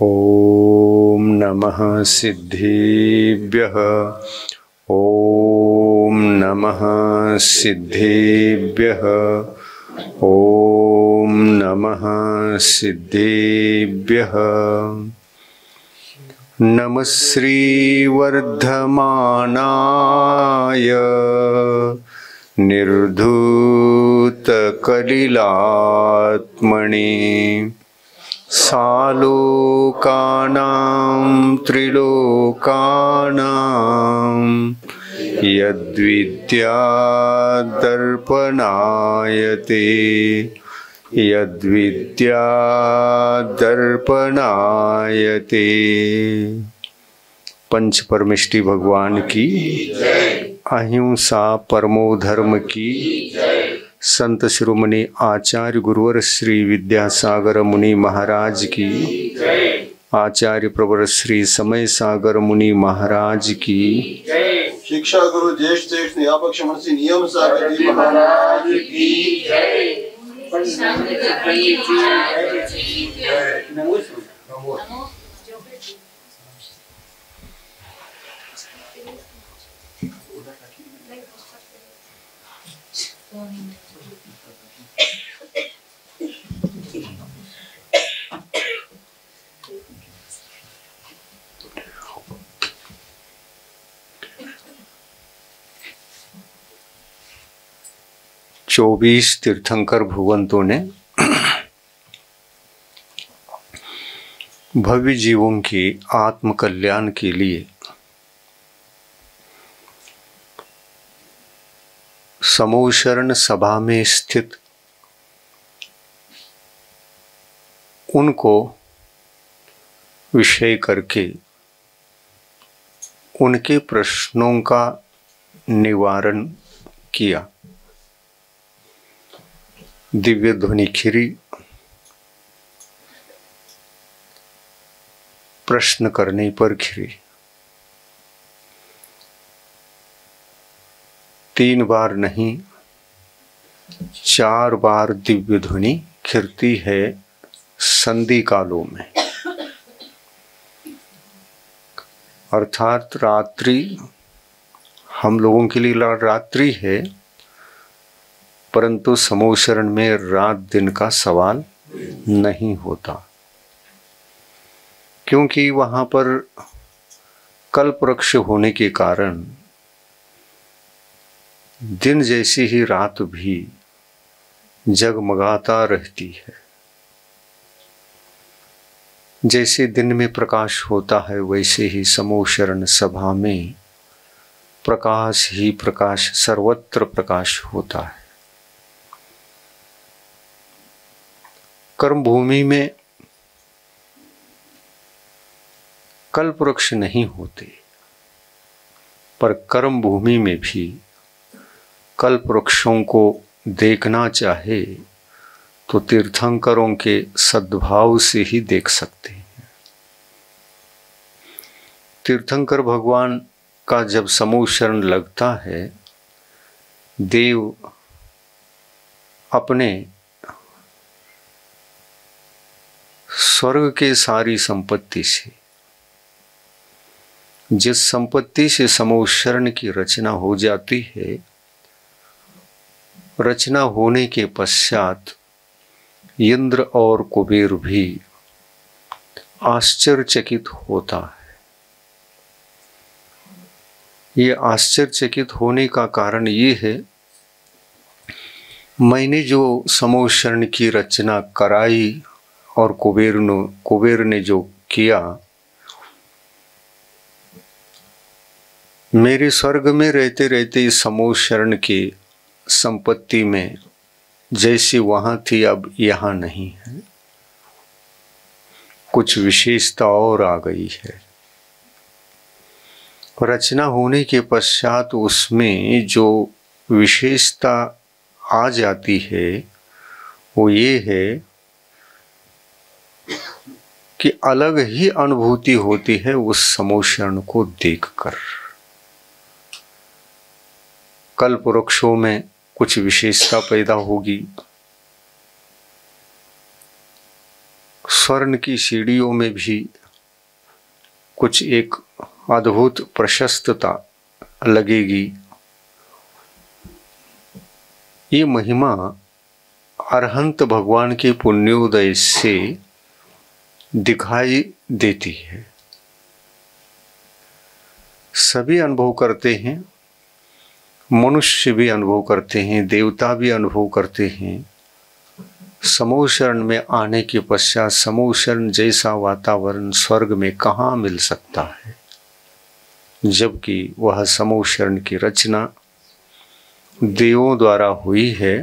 ओम नमः सिद्धेभ्यः। ओम नमः सिद्धेभ्यः। ओम नमः सिद्धेभ्यः। नमः श्रीवर्धमानाय निर्धूतकलिलात्मने सालोकानां त्रिलोकानां यद्विद्यादर्पणायते यद्विद्यादर्पणायते। पंच परमेष्टि भगवान की, अहिंसा परमो धर्म की, संत शिरोमणि आचार्य गुरुवर श्री विद्यासागर मुनि महाराज की, आचार्य प्रवर श्री समय सागर मुनि महाराज की, शिक्षा गुरु ज्येष्ठ नियामक श्री नियम सागर जी महाराज की जय। चौबीस तीर्थंकर भगवंतों ने भव्य जीवों के आत्म कल्याण के लिए समूह शरण सभा में स्थित उनको विषय करके उनके प्रश्नों का निवारण किया। दिव्य ध्वनि खिरी प्रश्न करने पर खिरी। 3 बार नहीं 4 बार दिव्य ध्वनि खिरती है संधि कालों में, अर्थात रात्रि हम लोगों के लिए रात्रि है, परंतु समूह शरण में रात दिन का सवाल नहीं होता, क्योंकि वहां पर कल्प वृक्ष होने के कारण दिन जैसी ही रात भी जगमगाता रहती है। जैसे दिन में प्रकाश होता है, वैसे ही समूह शरण सभा में प्रकाश ही प्रकाश, सर्वत्र प्रकाश होता है। कर्म भूमि में कल्प वृक्ष नहीं होते, पर कर्म भूमि में भी कल्प वृक्षों को देखना चाहे तो तीर्थंकरों के सद्भाव से ही देख सकते हैं। तीर्थंकर भगवान का जब समूह शरण लगता है, देव अपने स्वर्ग के सारी संपत्ति से, जिस संपत्ति से समूह शरण की रचना हो जाती है, रचना होने के पश्चात इंद्र और कुबेर भी आश्चर्यचकित होता है। ये आश्चर्यचकित होने का कारण ये है, मैंने जो समूह शरण की रचना कराई और कुबेर ने जो किया, मेरे स्वर्ग में रहते रहते इस समूह शरण की संपत्ति में जैसी वहां थी अब यहाँ नहीं है, कुछ विशेषता और आ गई है। रचना होने के पश्चात उसमें जो विशेषता आ जाती है वो ये है कि अलग ही अनुभूति होती है उस समूह शरण को देखकर। कल्प वृक्षों में कुछ विशेषता पैदा होगी, स्वर्ण की सीढ़ियों में भी कुछ एक अद्भुत प्रशस्तता लगेगी। ये महिमा अरहंत भगवान के पुण्योदय से दिखाई देती है। सभी अनुभव करते हैं, मनुष्य भी अनुभव करते हैं, देवता भी अनुभव करते हैं। समूह शरण में आने के पश्चात समूह शरण जैसा वातावरण स्वर्ग में कहाँ मिल सकता है, जबकि वह समूह शरण की रचना देवों द्वारा हुई है,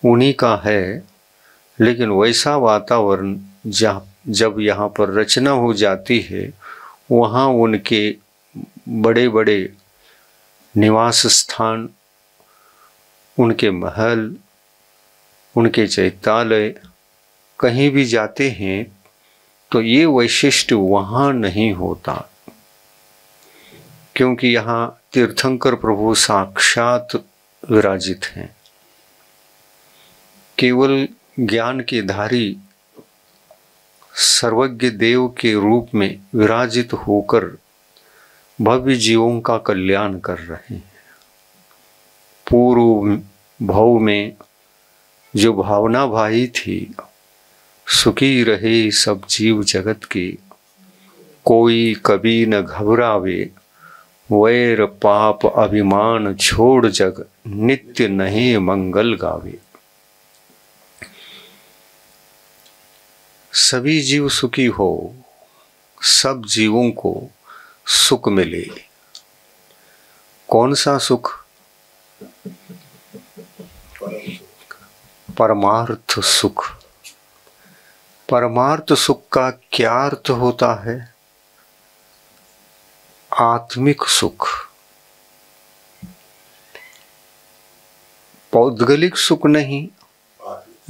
उन्हीं का है। लेकिन वैसा वातावरण जब यहाँ पर रचना हो जाती है, वहाँ उनके बड़े बड़े निवास स्थान, उनके महल, उनके चैत्यालय कहीं भी जाते हैं तो ये वैशिष्ट्य वहाँ नहीं होता, क्योंकि यहाँ तीर्थंकर प्रभु साक्षात विराजित हैं। केवल ज्ञान के धारी सर्वज्ञ देव के रूप में विराजित होकर भव्य जीवों का कल्याण कर रहे हैं। पूर्व भाव में जो भावना भाई थी, सुखी रहे सब जीव जगत के, कोई कभी न घबरावे, वैर पाप अभिमान छोड़ जग, नित्य नहीं मंगल गावे। सभी जीव सुखी हो, सब जीवों को सुख मिले। कौन सा सुख? परमार्थ सुख। परमार्थ सुख का क्या अर्थ होता है? आत्मिक सुख। पौद्गलिक सुख नहीं,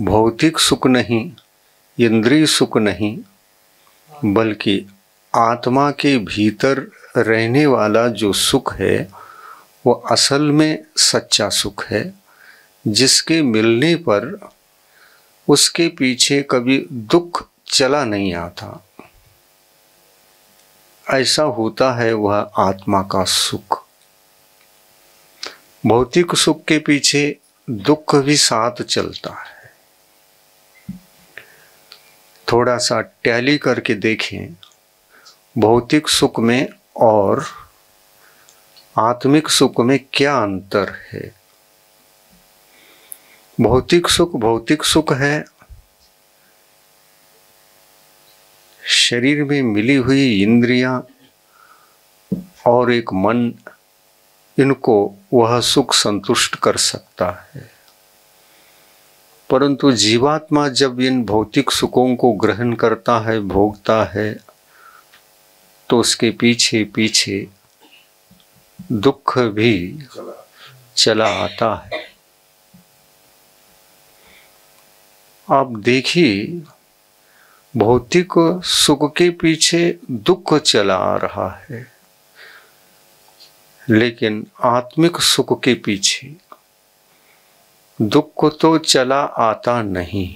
भौतिक सुख नहीं, इंद्रिय सुख नहीं, बल्कि आत्मा के भीतर रहने वाला जो सुख है वो असल में सच्चा सुख है, जिसके मिलने पर उसके पीछे कभी दुख चला नहीं आता। ऐसा होता है वह आत्मा का सुख। भौतिक सुख के पीछे दुख भी साथ चलता है। थोड़ा सा टैली करके देखें, भौतिक सुख में और आत्मिक सुख में क्या अंतर है। भौतिक सुख है, शरीर में मिली हुई इंद्रियां और एक मन, इनको वह सुख संतुष्ट कर सकता है। परंतु जीवात्मा जब इन भौतिक सुखों को ग्रहण करता है, भोगता है, तो उसके पीछे पीछे दुख भी चला आता है। आप देखिए, भौतिक सुख के पीछे दुख चला आ रहा है, लेकिन आत्मिक सुख के पीछे दुख तो चला आता नहीं,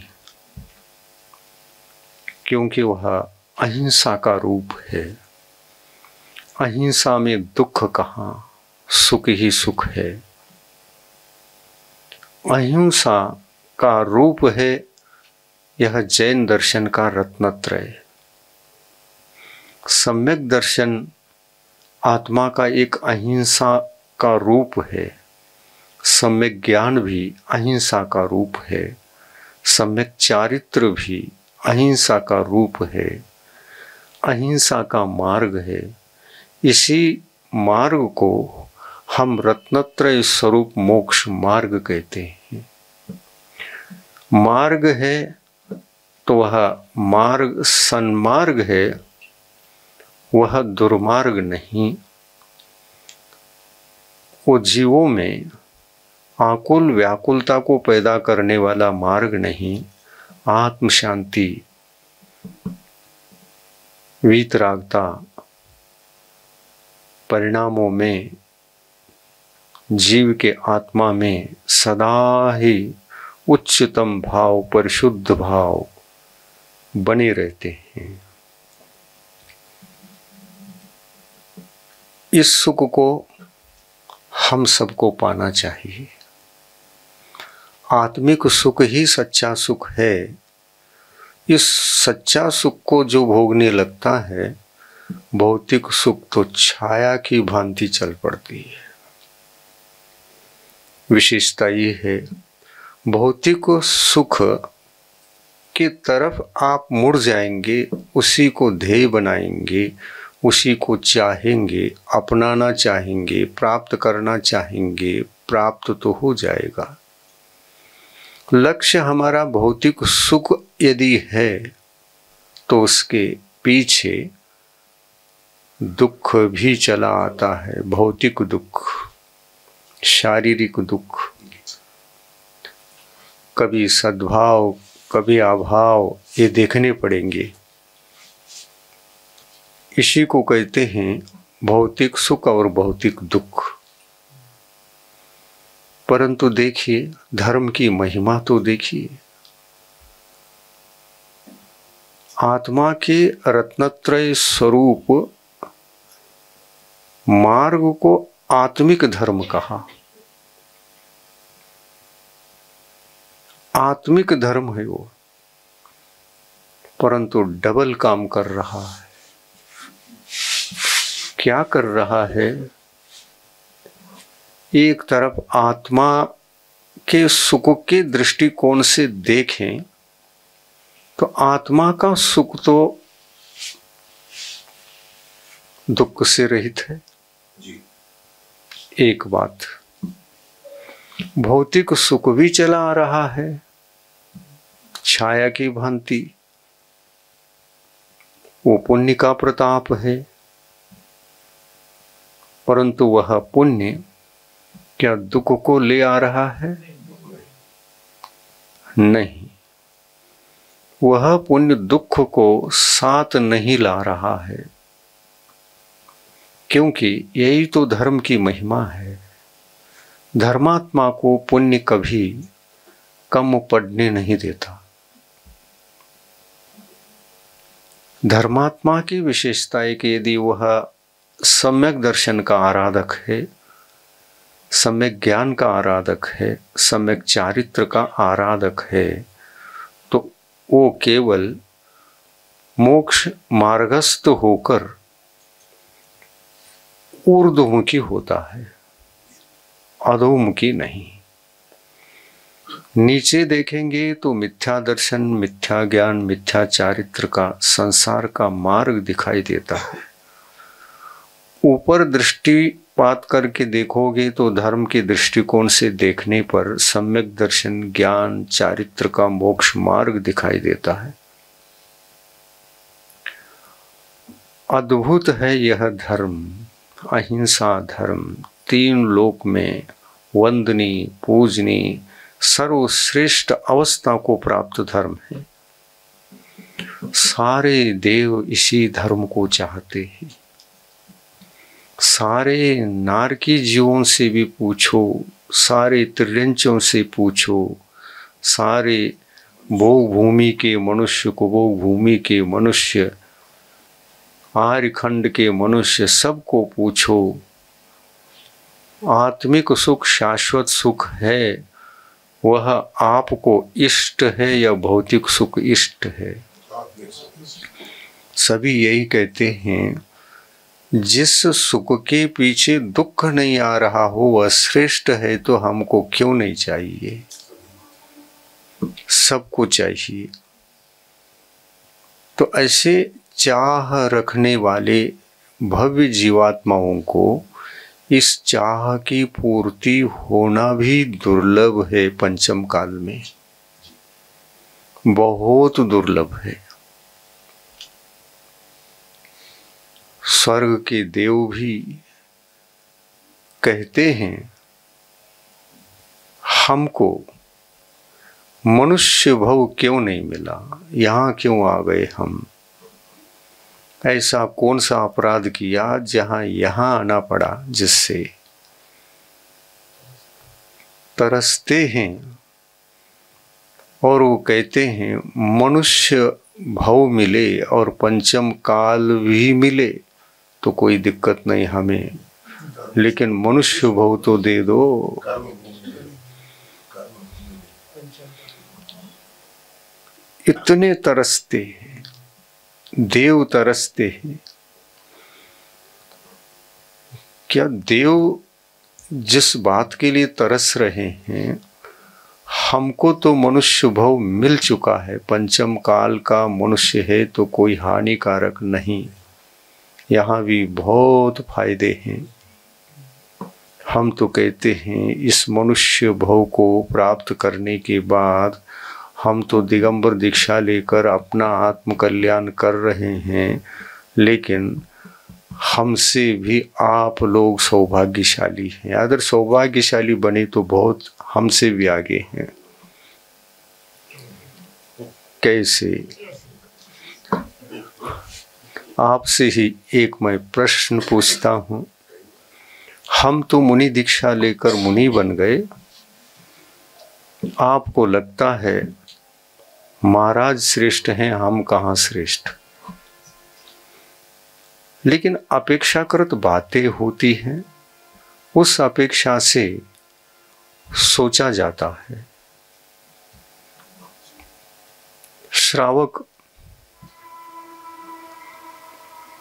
क्योंकि वह अहिंसा का रूप है। अहिंसा में दुख कहाँ, सुख ही सुख है। अहिंसा का रूप है यह जैन दर्शन का रत्नत्रय। सम्यक दर्शन आत्मा का एक अहिंसा का रूप है। सम्यक ज्ञान भी अहिंसा का रूप है। सम्यक चारित्र भी अहिंसा का रूप है, अहिंसा का मार्ग है। इसी मार्ग को हम रत्नत्रय स्वरूप मोक्ष मार्ग कहते हैं। मार्ग है तो वह मार्ग सन्मार्ग है, वह दुर्मार्ग नहीं। वो जीवों में आकुल व्याकुलता को पैदा करने वाला मार्ग नहीं, आत्म शांति, वीतरागता, परिणामों में जीव के आत्मा में सदा ही उच्चतम भाव, परिशुद्ध भाव, बने रहते हैं। इस सुख को हम सबको पाना चाहिए। आत्मिक सुख ही सच्चा सुख है। इस सच्चा सुख को जो भोगने लगता है, भौतिक सुख तो छाया की भांति चल पड़ती है। विशेषता ये है, भौतिक सुख की तरफ आप मुड़ जाएंगे, उसी को ध्येय बनाएंगे, उसी को चाहेंगे, अपनाना चाहेंगे, प्राप्त करना चाहेंगे, प्राप्त तो हो जाएगा। लक्ष्य हमारा भौतिक सुख यदि है तो उसके पीछे दुख भी चला आता है। भौतिक दुख, शारीरिक दुख, कभी सद्भाव कभी अभाव, ये देखने पड़ेंगे। इसी को कहते हैं भौतिक सुख और भौतिक दुख। परंतु देखिए, धर्म की महिमा तो देखिए। आत्मा के रत्नत्रय स्वरूप मार्ग को आत्मिक धर्म कहा। आत्मिक धर्म है वो, परंतु डबल काम कर रहा है। क्या कर रहा है? एक तरफ आत्मा के सुख के दृष्टिकोण से देखें तो आत्मा का सुख तो दुख से रहित है जी। एक बात, भौतिक सुख भी चला आ रहा है छाया की भांति, वो पुण्य का प्रताप है। परंतु वह पुण्य क्या दुख को ले आ रहा है? नहीं, वह पुण्य दुख को साथ नहीं ला रहा है, क्योंकि यही तो धर्म की महिमा है। धर्मात्मा को पुण्य कभी कम पड़ने नहीं देता। धर्मात्मा की विशेषता है कि यदि वह सम्यक दर्शन का आराधक है, सम्यक ज्ञान का आराधक है, सम्यक चारित्र का आराधक है, तो वो केवल मोक्ष मार्गस्थ होकर ऊर्ध्वमुखी होता है, अधोमुखी नहीं। नीचे देखेंगे तो मिथ्या दर्शन, मिथ्या ज्ञान, मिथ्या चारित्र का, संसार का मार्ग दिखाई देता है। ऊपर दृष्टिपात करके देखोगे तो धर्म के दृष्टिकोण से देखने पर सम्यक दर्शन, ज्ञान, चारित्र का मोक्ष मार्ग दिखाई देता है। अद्भुत है यह धर्म, अहिंसा धर्म, तीन लोक में वंदनीय, पूजनीय, सर्वश्रेष्ठ अवस्था को प्राप्त धर्म है। सारे देव इसी धर्म को चाहते हैं। सारे नारकी जीवों से भी पूछो, सारे त्रियंचों से पूछो, सारे भोग भूमि के मनुष्य को, भोग भूमि के मनुष्य, आर्यखंड के मनुष्य, सबको पूछो, आत्मिक सुख शाश्वत सुख है, वह आपको इष्ट है या भौतिक सुख इष्ट है? सभी यही कहते हैं, जिस सुख के पीछे दुख नहीं आ रहा हो वह श्रेष्ठ है, तो हमको क्यों नहीं चाहिए? सबको चाहिए। तो ऐसे चाह रखने वाले भव्य जीवात्माओं को इस चाह की पूर्ति होना भी दुर्लभ है। पंचम काल में बहुत दुर्लभ है। स्वर्ग के देव भी कहते हैं, हमको मनुष्य भव क्यों नहीं मिला, यहाँ क्यों आ गए हम? ऐसा कौन सा अपराध किया जहां यहां आना पड़ा, जिससे तरसते हैं। और वो कहते हैं, मनुष्य भव मिले और पंचम काल भी मिले तो कोई दिक्कत नहीं हमें, लेकिन मनुष्य भव तो दे दो। इतने तरसते हैं, देव तरसते हैं। क्या देव जिस बात के लिए तरस रहे हैं, हमको तो मनुष्य भव मिल चुका है, पंचम काल का मनुष्य है तो कोई हानिकारक नहीं, यहाँ भी बहुत फायदे हैं। हम तो कहते हैं इस मनुष्य भव को प्राप्त करने के बाद हम तो दिगंबर दीक्षा लेकर अपना आत्म कल्याण कर रहे हैं, लेकिन हमसे भी आप लोग सौभाग्यशाली हैं। अगर सौभाग्यशाली बने तो बहुत हमसे भी आगे हैं। कैसे? आपसे ही एक मैं प्रश्न पूछता हूँ। हम तो मुनि दीक्षा लेकर मुनि बन गए, आपको लगता है महाराज श्रेष्ठ हैं, हम कहाँ श्रेष्ठ? लेकिन अपेक्षाकृत बातें होती हैं, उस अपेक्षा से सोचा जाता है। श्रावक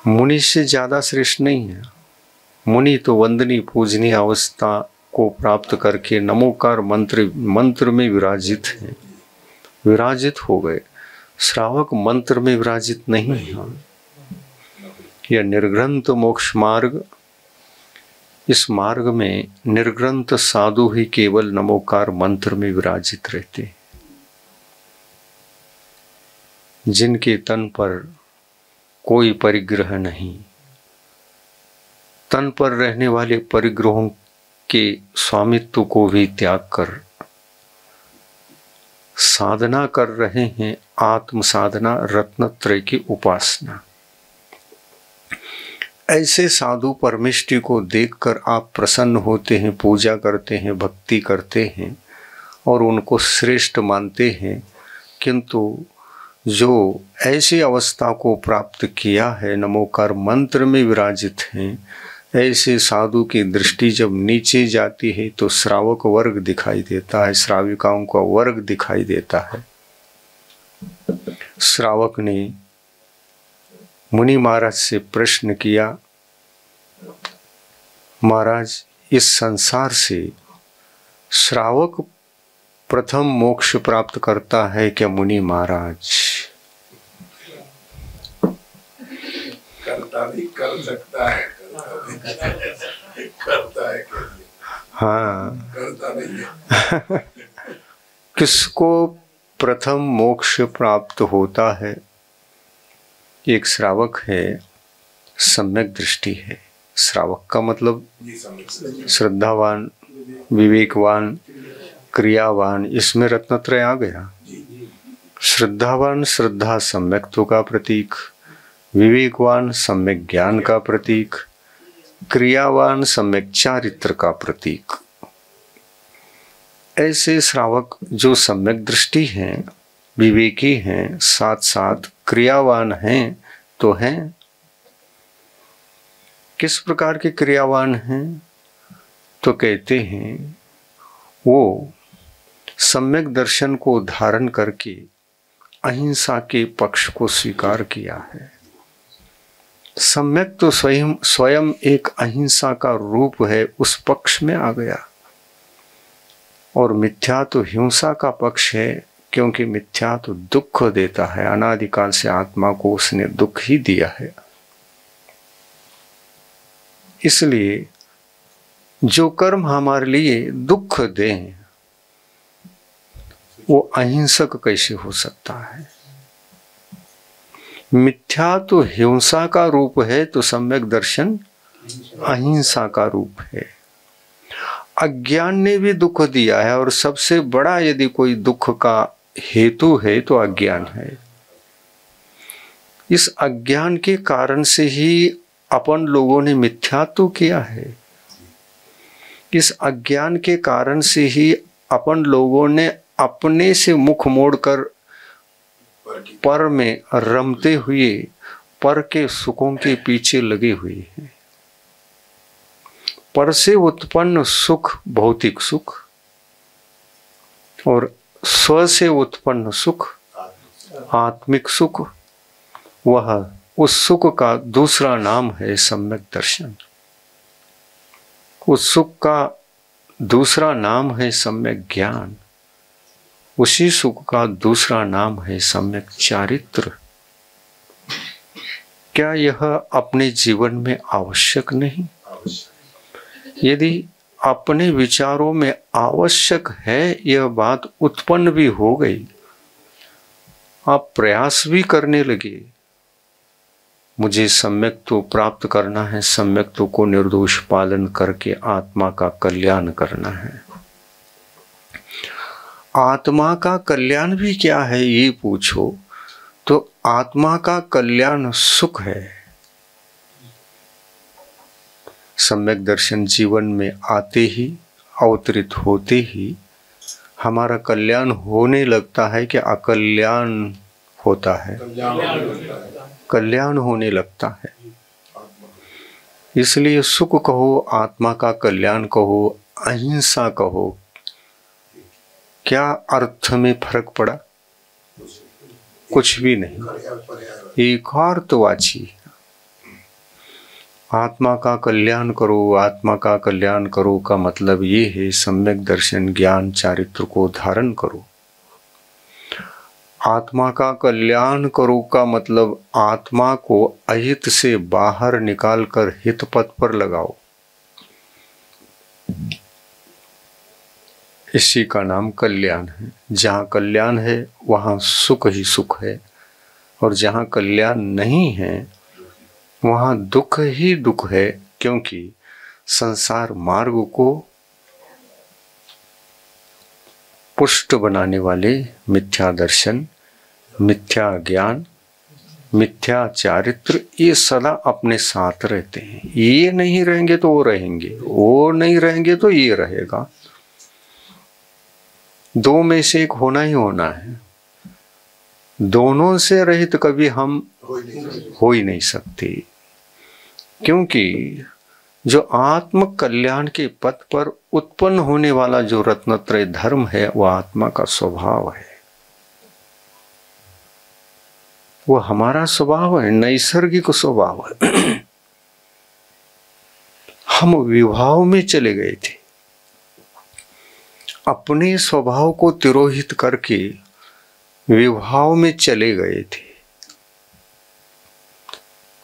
मुनि से ज्यादा श्रेष्ठ नहीं है। मुनि तो वंदनीय पूजनीय अवस्था को प्राप्त करके नमोकार मंत्र में विराजित हैं, विराजित हो गए। श्रावक मंत्र में विराजित नहीं है। यह निर्ग्रंथ मोक्ष मार्ग, इस मार्ग में निर्ग्रंथ साधु ही केवल नमोकार मंत्र में विराजित रहते हैं, जिनके तन पर कोई परिग्रह नहीं। तन पर रहने वाले परिग्रहों के स्वामित्व को भी त्याग कर साधना कर रहे हैं, आत्म साधना, रत्नत्रय की उपासना। ऐसे साधु परमेष्टि को देखकर आप प्रसन्न होते हैं, पूजा करते हैं, भक्ति करते हैं और उनको श्रेष्ठ मानते हैं। किंतु जो ऐसी अवस्था को प्राप्त किया है, नमोकार मंत्र में विराजित हैं, ऐसे साधु की दृष्टि जब नीचे जाती है तो श्रावक वर्ग दिखाई देता है, श्राविकाओं का वर्ग दिखाई देता है। श्रावक ने मुनि महाराज से प्रश्न किया, महाराज इस संसार से श्रावक प्रथम मोक्ष प्राप्त करता है क्या मुनि महाराज? करता भी कर सकता है, करता है। हाँ, करता नहीं है। किसको प्रथम मोक्ष प्राप्त होता है? एक श्रावक है, सम्यक दृष्टि है। श्रावक का मतलब श्रद्धावान, विवेकवान, क्रियावान, इसमें रत्नत्रय आ गया। श्रद्धावान श्रद्धा सम्यक्त्व का प्रतीक, विवेकवान सम्यक ज्ञान का प्रतीक, क्रियावान सम्यक चारित्र का प्रतीक। ऐसे श्रावक जो सम्यक दृष्टि हैं, विवेकी हैं, साथ साथ क्रियावान हैं तो हैं। किस प्रकार के क्रियावान हैं? तो कहते हैं वो सम्यक दर्शन को धारण करके अहिंसा के पक्ष को स्वीकार किया है। सम्यक तो स्वयं एक अहिंसा का रूप है, उस पक्ष में आ गया। और मिथ्या तो हिंसा का पक्ष है, क्योंकि मिथ्या तो दुख देता है। अनादिकाल से आत्मा को उसने दुख ही दिया है। इसलिए जो कर्म हमारे लिए दुख दें वो अहिंसक कैसे हो सकता है? मिथ्या तो हिंसा का रूप है, तो सम्यक दर्शन अहिंसा का रूप है। अज्ञान ने भी दुख दिया है, और सबसे बड़ा यदि कोई दुख का हेतु है तो अज्ञान है। इस अज्ञान के कारण से ही अपन लोगों ने मिथ्यात्व किया है। इस अज्ञान के कारण से ही अपन लोगों ने अपने से मुख मोड़कर पर में रमते हुए पर के सुखों के पीछे लगे हुए हैं। पर से उत्पन्न सुख भौतिक सुख और स्व से उत्पन्न सुख आत्मिक सुख, वह उस सुख का दूसरा नाम है सम्यक दर्शन। उस सुख का दूसरा नाम है सम्यक ज्ञान। उसी सुख का दूसरा नाम है सम्यक चारित्र। क्या यह अपने जीवन में आवश्यक नहीं? यदि अपने विचारों में आवश्यक है, यह बात उत्पन्न भी हो गई, आप प्रयास भी करने लगे, मुझे सम्यक्त्व प्राप्त करना है, सम्यक्त्व को निर्दोष पालन करके आत्मा का कल्याण करना है। आत्मा का कल्याण भी क्या है ये पूछो तो आत्मा का कल्याण सुख है। सम्यक दर्शन जीवन में आते ही, अवतरित होते ही हमारा कल्याण होने लगता है कि अकल्याण होता है, कल्याण होने लगता है। इसलिए सुख कहो, आत्मा का कल्याण कहो, अहिंसा कहो, क्या अर्थ में फर्क पड़ा? कुछ भी नहीं, एकार्थवाची। आत्मा का कल्याण करो, आत्मा का कल्याण करो का मतलब ये है सम्यक दर्शन ज्ञान चारित्र को धारण करो। आत्मा का कल्याण करो का मतलब आत्मा को अहित से बाहर निकालकर हित पथ पर लगाओ। इसी का नाम कल्याण है। जहाँ कल्याण है वहाँ सुख ही सुख है, और जहाँ कल्याण नहीं है वहाँ दुख ही दुख है, क्योंकि संसार मार्ग को पुष्ट बनाने वाले मिथ्या दर्शन, मिथ्या ज्ञान, मिथ्या चारित्र ये सदा अपने साथ रहते हैं। ये नहीं रहेंगे तो वो रहेंगे, वो नहीं रहेंगे तो ये रहेगा। दो में से एक होना ही होना है। दोनों से रहित कभी हम हो ही नहीं सकते, क्योंकि जो आत्म कल्याण के पथ पर उत्पन्न होने वाला जो रत्नत्रय धर्म है वह आत्मा का स्वभाव है, वो हमारा स्वभाव है, नैसर्गिक स्वभाव है। हम विभाव में चले गए थे, अपने स्वभाव को तिरोहित करके विभाव में चले गए थे।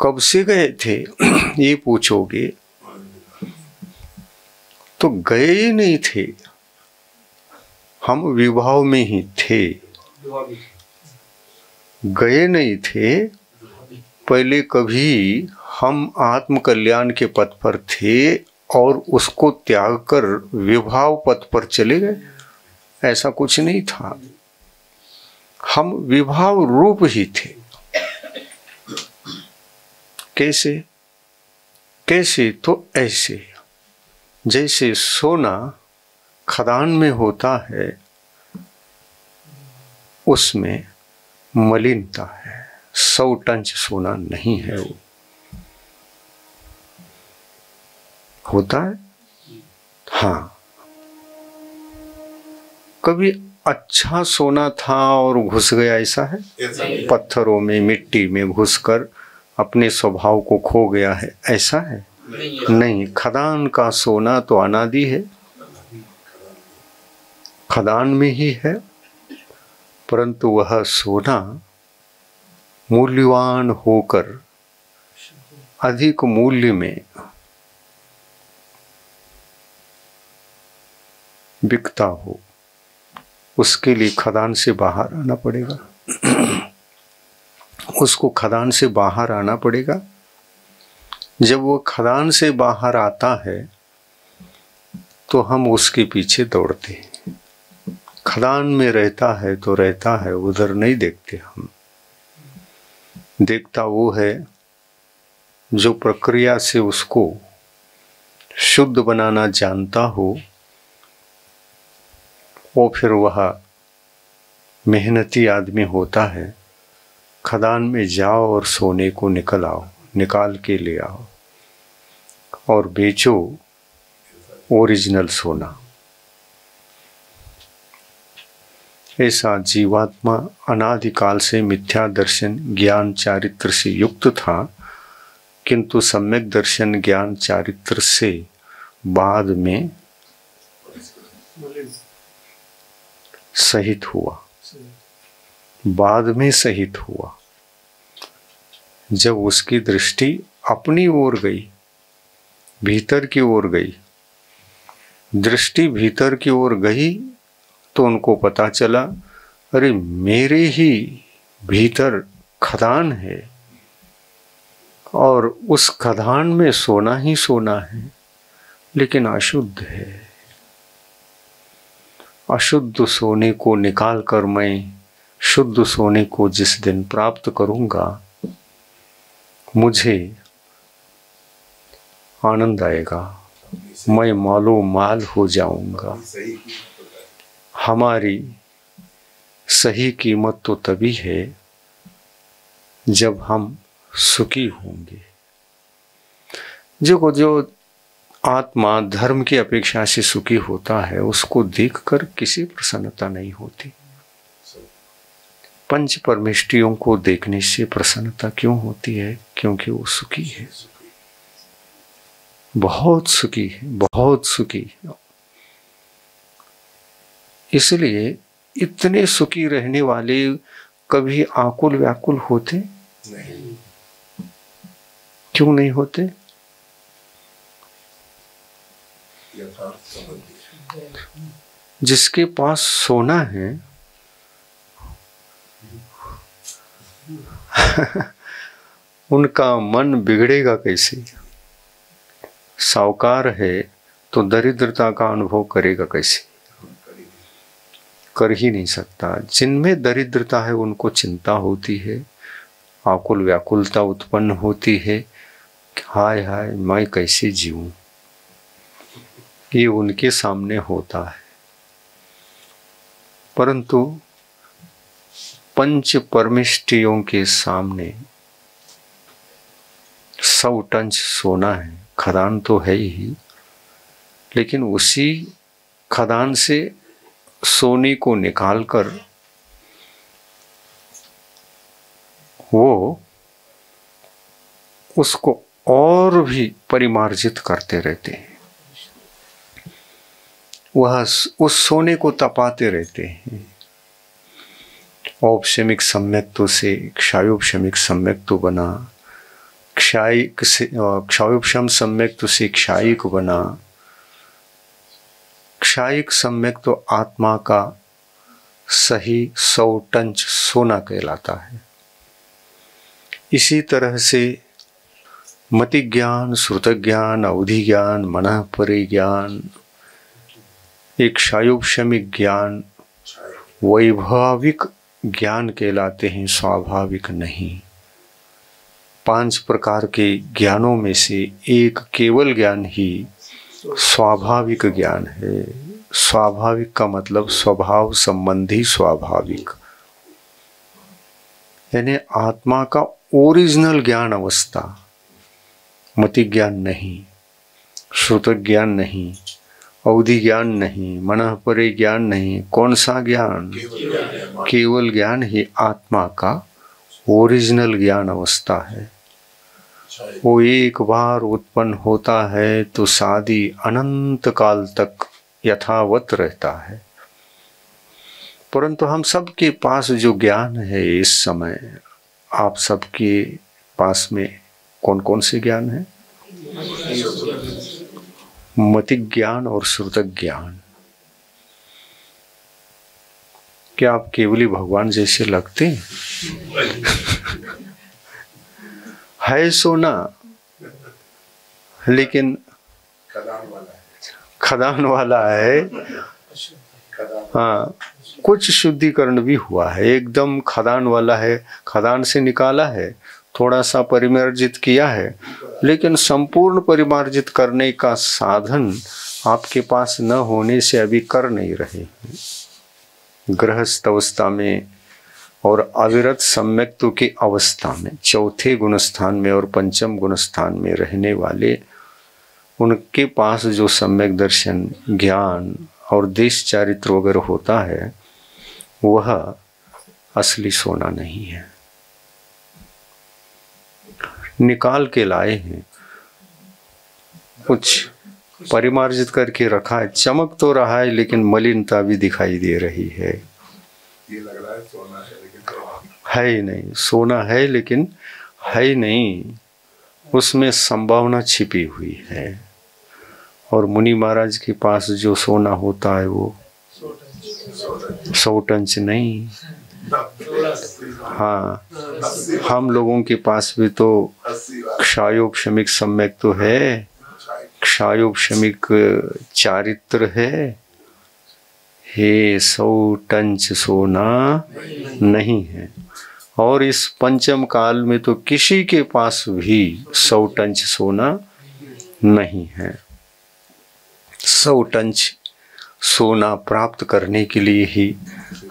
कब से गए थे ये पूछोगे तो गए ही नहीं थे, हम विभाव में ही थे, गए नहीं थे। पहले कभी हम आत्म कल्याण के पथ पर थे और उसको त्याग कर विभाव पथ पर चले गए? ऐसा कुछ नहीं था, हम विभाव रूप ही थे। कैसे? कैसे तो ऐसे, जैसे सोना खदान में होता है, उसमें मलिनता है, 100 टन सोना नहीं है, वो होता है। हाँ, कभी अच्छा सोना था और घुस गया, ऐसा है? पत्थरों में, मिट्टी में घुसकर अपने स्वभाव को खो गया है, ऐसा है? नहीं, खदान का सोना तो अनादि है, खदान में ही है, परंतु वह सोना मूल्यवान होकर अधिक मूल्य में बिकता हो, उसके लिए खदान से बाहर आना पड़ेगा। उसको खदान से बाहर आना पड़ेगा। जब वो खदान से बाहर आता है तो हम उसके पीछे दौड़ते हैं। खदान में रहता है तो रहता है, उधर नहीं देखते हम। देखता वो है जो प्रक्रिया से उसको शुद्ध बनाना जानता हो, वो फिर वह मेहनती आदमी होता है, खदान में जाओ और सोने को निकाल के ले आओ और बेचो ओरिजिनल सोना। ऐसा जीवात्मा अनादिकाल से मिथ्या दर्शन ज्ञान चारित्र से युक्त था, किंतु सम्यक दर्शन ज्ञान चारित्र से बाद में सहित हुआ। बाद में सहित हुआ जब उसकी दृष्टि अपनी ओर गई, भीतर की ओर गई। दृष्टि भीतर की ओर गई तो उनको पता चला, अरे मेरे ही भीतर खदान है और उस खदान में सोना ही सोना है, लेकिन अशुद्ध है। अशुद्ध सोने को निकाल कर मैं शुद्ध सोने को जिस दिन प्राप्त करूंगा, मुझे आनंद आएगा, मैं मालो माल हो जाऊंगा। हमारी सही कीमत तो तभी है जब हम सुखी होंगे। जो आत्मा धर्म की अपेक्षा से सुखी होता है, उसको देखकर किसी प्रसन्नता नहीं होती। पंच परमेष्टियों को देखने से प्रसन्नता क्यों होती है? क्योंकि वो सुखी है, बहुत सुखी है, बहुत सुखी। इसलिए इतने सुखी रहने वाले कभी आकुल व्याकुल होते नहीं। क्यों नहीं होते? जिसके पास सोना है उनका मन बिगड़ेगा कैसे? साहूकार है तो दरिद्रता का अनुभव करेगा कैसे? कर ही नहीं सकता। जिनमें दरिद्रता है उनको चिंता होती है, आकुल व्याकुलता उत्पन्न होती है, हाय हाय मैं कैसे जीऊं। ये उनके सामने होता है। परंतु पंच परमेष्टियों के सामने 100 टन सोना है, खदान तो है ही, लेकिन उसी खदान से सोने को निकालकर वो उसको और भी परिमार्जित करते रहते हैं। वह उस सोने को तपाते रहते हैं। औपशमिक सम्यक्त्व से क्षायोपशमिक सम्यक्त्व बना, क्षायोपशम सम्यक्त्व से क्षायिक बना। क्षायिक सम्यक्त्व आत्मा का सही 100 टन सोना कहलाता है। इसी तरह से मति ज्ञान, श्रुत ज्ञान, अवधि ज्ञान, मनः परे ज्ञान, एक क्षायोपशमिक ज्ञान वैभाविक ज्ञान कहलाते हैं, स्वाभाविक नहीं। 5 प्रकार के ज्ञानों में से एक केवल ज्ञान ही स्वाभाविक ज्ञान है। स्वाभाविक का मतलब स्वभाव संबंधी स्वाभाविक, यानी आत्मा का ओरिजिनल ज्ञान अवस्था। मति ज्ञान नहीं, श्रुत ज्ञान नहीं, अवधि ज्ञान नहीं, मनः परे ज्ञान नहीं। कौन सा ज्ञान? केवल ज्ञान ही आत्मा का ओरिजिनल ज्ञान अवस्था है। वो एक बार उत्पन्न होता है तो शादी अनंत काल तक यथावत रहता है। परंतु हम सबके पास जो ज्ञान है इस समय, आप सबके पास में कौन कौन से ज्ञान है? मति ज्ञान और श्रुत ज्ञान। क्या आप केवली भगवान जैसे लगते हैं? है सोना, लेकिन खदान वाला है। हाँ, कुछ शुद्धिकरण भी हुआ है, एकदम खदान वाला है, खदान से निकाला है, थोड़ा सा परिमार्जित किया है, लेकिन संपूर्ण परिमार्जित करने का साधन आपके पास न होने से अभी कर नहीं रहे। गृहस्थ अवस्था में और अविरत सम्यक्त्व की अवस्था में, चौथे गुणस्थान में और पंचम गुणस्थान में रहने वाले, उनके पास जो सम्यक दर्शन, ज्ञान और देश चारित्र वगैरह होता है, वह असली सोना नहीं है। निकाल के लाए हैं, कुछ परिमार्जित करके रखा है, चमक तो रहा है लेकिन मलिनता भी दिखाई दे रही है। ये लग रहा है सोना है लेकिन है ही नहीं, सोना है लेकिन है ही नहीं, उसमें संभावना छिपी हुई है। और मुनि महाराज के पास जो सोना होता है वो 100 टंच नहीं, हाँ, हम लोगों के पास भी तो क्षायोग शमिक सम्यक तो है, क्षायोग शमिक चारित्र है, हे 100 टंच सोना नहीं है। और इस पंचम काल में तो किसी के पास भी 100 टंच सोना नहीं है। 100 टंच सोना प्राप्त करने के लिए ही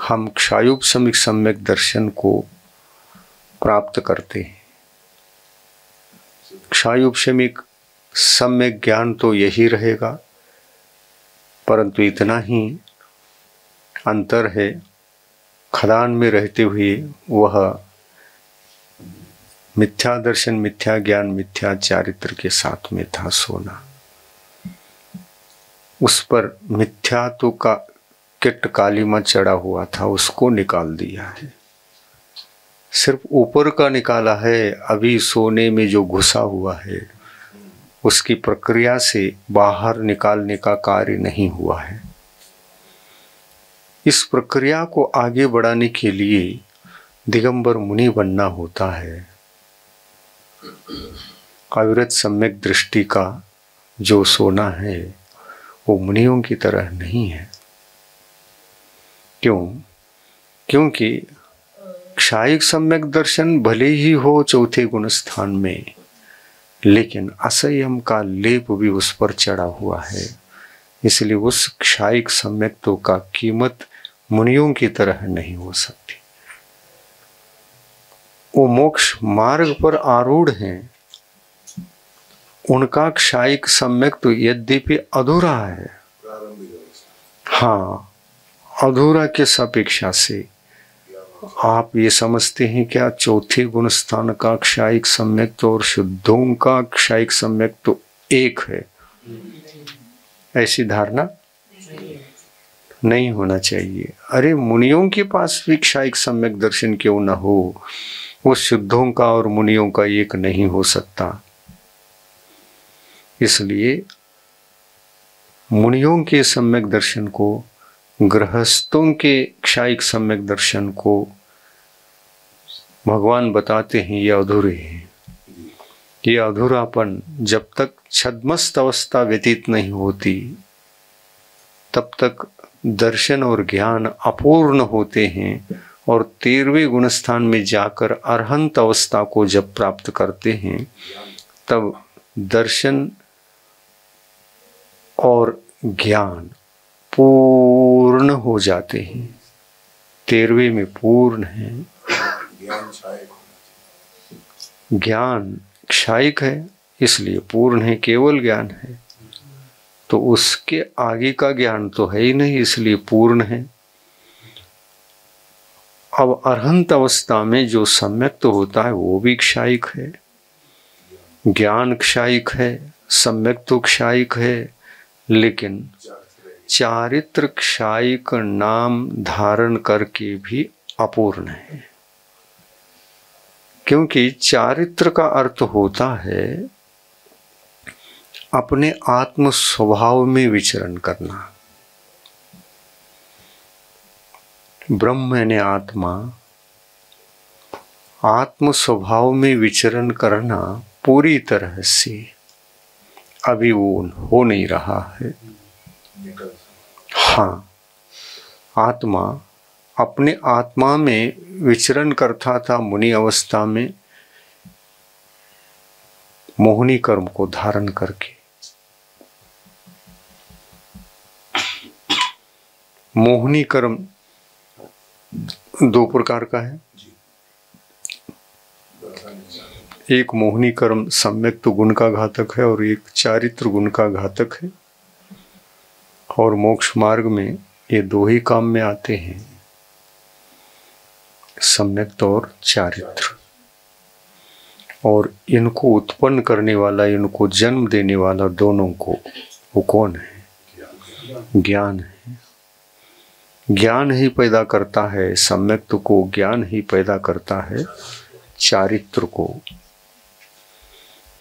हम क्षायुग शमिक सम्यक दर्शन को प्राप्त करते हैं। क्षायुग शमिक सम्यक ज्ञान तो यही रहेगा, परंतु इतना ही अंतर है, खदान में रहते हुए वह मिथ्या दर्शन, मिथ्या ज्ञान, मिथ्या चारित्र के साथ में था सोना। उस पर मिथ्यात्व का किट कालीमा चढ़ा हुआ था, उसको निकाल दिया है। सिर्फ ऊपर का निकाला है, अभी सोने में जो घुसा हुआ है उसकी प्रक्रिया से बाहर निकालने का कार्य नहीं हुआ है। इस प्रक्रिया को आगे बढ़ाने के लिए दिगंबर मुनि बनना होता है। अविरत सम्यक दृष्टि का जो सोना है वो मुनियों की तरह नहीं है। क्यों? क्योंकि क्षायिक सम्यक दर्शन भले ही हो चौथे गुण स्थान में, लेकिन असंयम का लेप भी उस पर चढ़ा हुआ है। इसलिए उस क्षायिक सम्यक्त्व का कीमत मुनियों की तरह नहीं हो सकती। वो मोक्ष मार्ग पर आरूढ़ हैं, उनका क्षायिक सम्यक्त्व यद्यपि अधूरा है, हाँ, अधूरा के अपेक्षा से आप ये समझते हैं क्या चौथे गुण स्थान का क्षायिक सम्यक्त्व और शुद्धों का क्षायिक सम्यक्त्व एक है? ऐसी धारणा नहीं होना चाहिए। अरे मुनियों के पास भी क्षायिक सम्यक दर्शन क्यों न हो, वो शुद्धों का और मुनियों का एक नहीं हो सकता। इसलिए मुनियों के सम्यक दर्शन को, गृहस्थों के क्षायिक सम्यक दर्शन को भगवान बताते हैं ये अधूरे हैं। ये अधूरापन जब तक छद्मस्त अवस्था व्यतीत नहीं होती तब तक दर्शन और ज्ञान अपूर्ण होते हैं, और 13वें गुणस्थान में जाकर अरहंत अवस्था को जब प्राप्त करते हैं तब दर्शन और ज्ञान पूर्ण हो जाते हैं। 13वें में पूर्ण है। ज्ञान क्षायिक है इसलिए पूर्ण है, केवल ज्ञान है, तो उसके आगे का ज्ञान तो है ही नहीं, इसलिए पूर्ण है। अब अरहंत अवस्था में जो सम्यक तो होता है वो भी क्षायिक है, ज्ञान क्षायिक है, सम्यक तो क्षायिक है, लेकिन चारित्र क्षायिक नाम धारण करके भी अपूर्ण है। क्योंकि चारित्र का अर्थ होता है अपने आत्म स्वभाव में विचरण करना। ब्रह्म यानी आत्मा, आत्म स्वभाव में विचरण करना पूरी तरह से अभी वो हो नहीं रहा है। हाँ, आत्मा अपने आत्मा में विचरण करता था मुनि अवस्था में, मोहिनी कर्म को धारण करके। मोहिनी कर्म दो प्रकार का है। एक मोहिनी कर्म सम्यक तो गुण का घातक है और एक चारित्र गुण का घातक है। और मोक्ष मार्ग में ये दो ही काम में आते हैं, सम्यक और चारित्र। और इनको उत्पन्न करने वाला, इनको जन्म देने वाला दोनों को वो कौन है? ज्ञान है। ज्ञान ही पैदा करता है सम्यक को, ज्ञान ही पैदा करता है चारित्र को।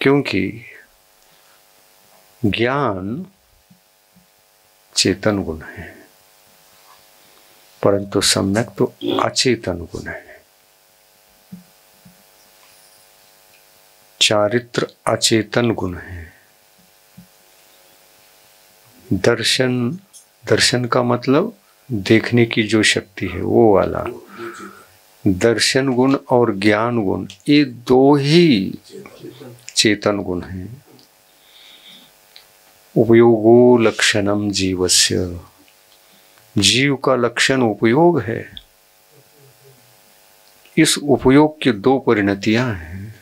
क्योंकि ज्ञान चेतन गुण है, परंतु सम्यक तो अचेतन गुण है। चारित्र अचेतन गुण है। दर्शन का मतलब देखने की जो शक्ति है वो वाला। दर्शन गुण और ज्ञान गुण ये दो ही चेतन गुण हैं। उपयोगो लक्षणम जीवस्य, जीव का लक्षण उपयोग है। इस उपयोग की दो परिणतियां हैं,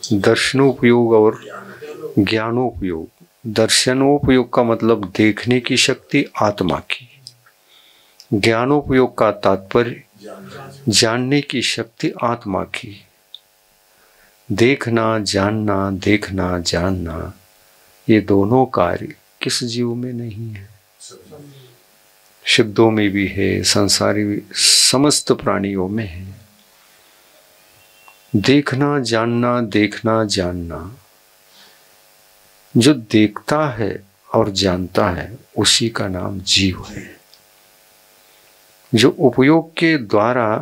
दर्शनोपयोग और ज्ञानोपयोग। दर्शनोपयोग का मतलब देखने की शक्ति आत्मा की, ज्ञानोपयोग का तात्पर्य जानने की शक्ति आत्मा की। देखना जानना, देखना जानना, ये दोनों कार्य किस जीव में नहीं है? शब्दों में भी है, संसारी समस्त प्राणियों में है। देखना जानना, देखना जानना, जो देखता है और जानता है उसी का नाम जीव है। जो उपयोग के द्वारा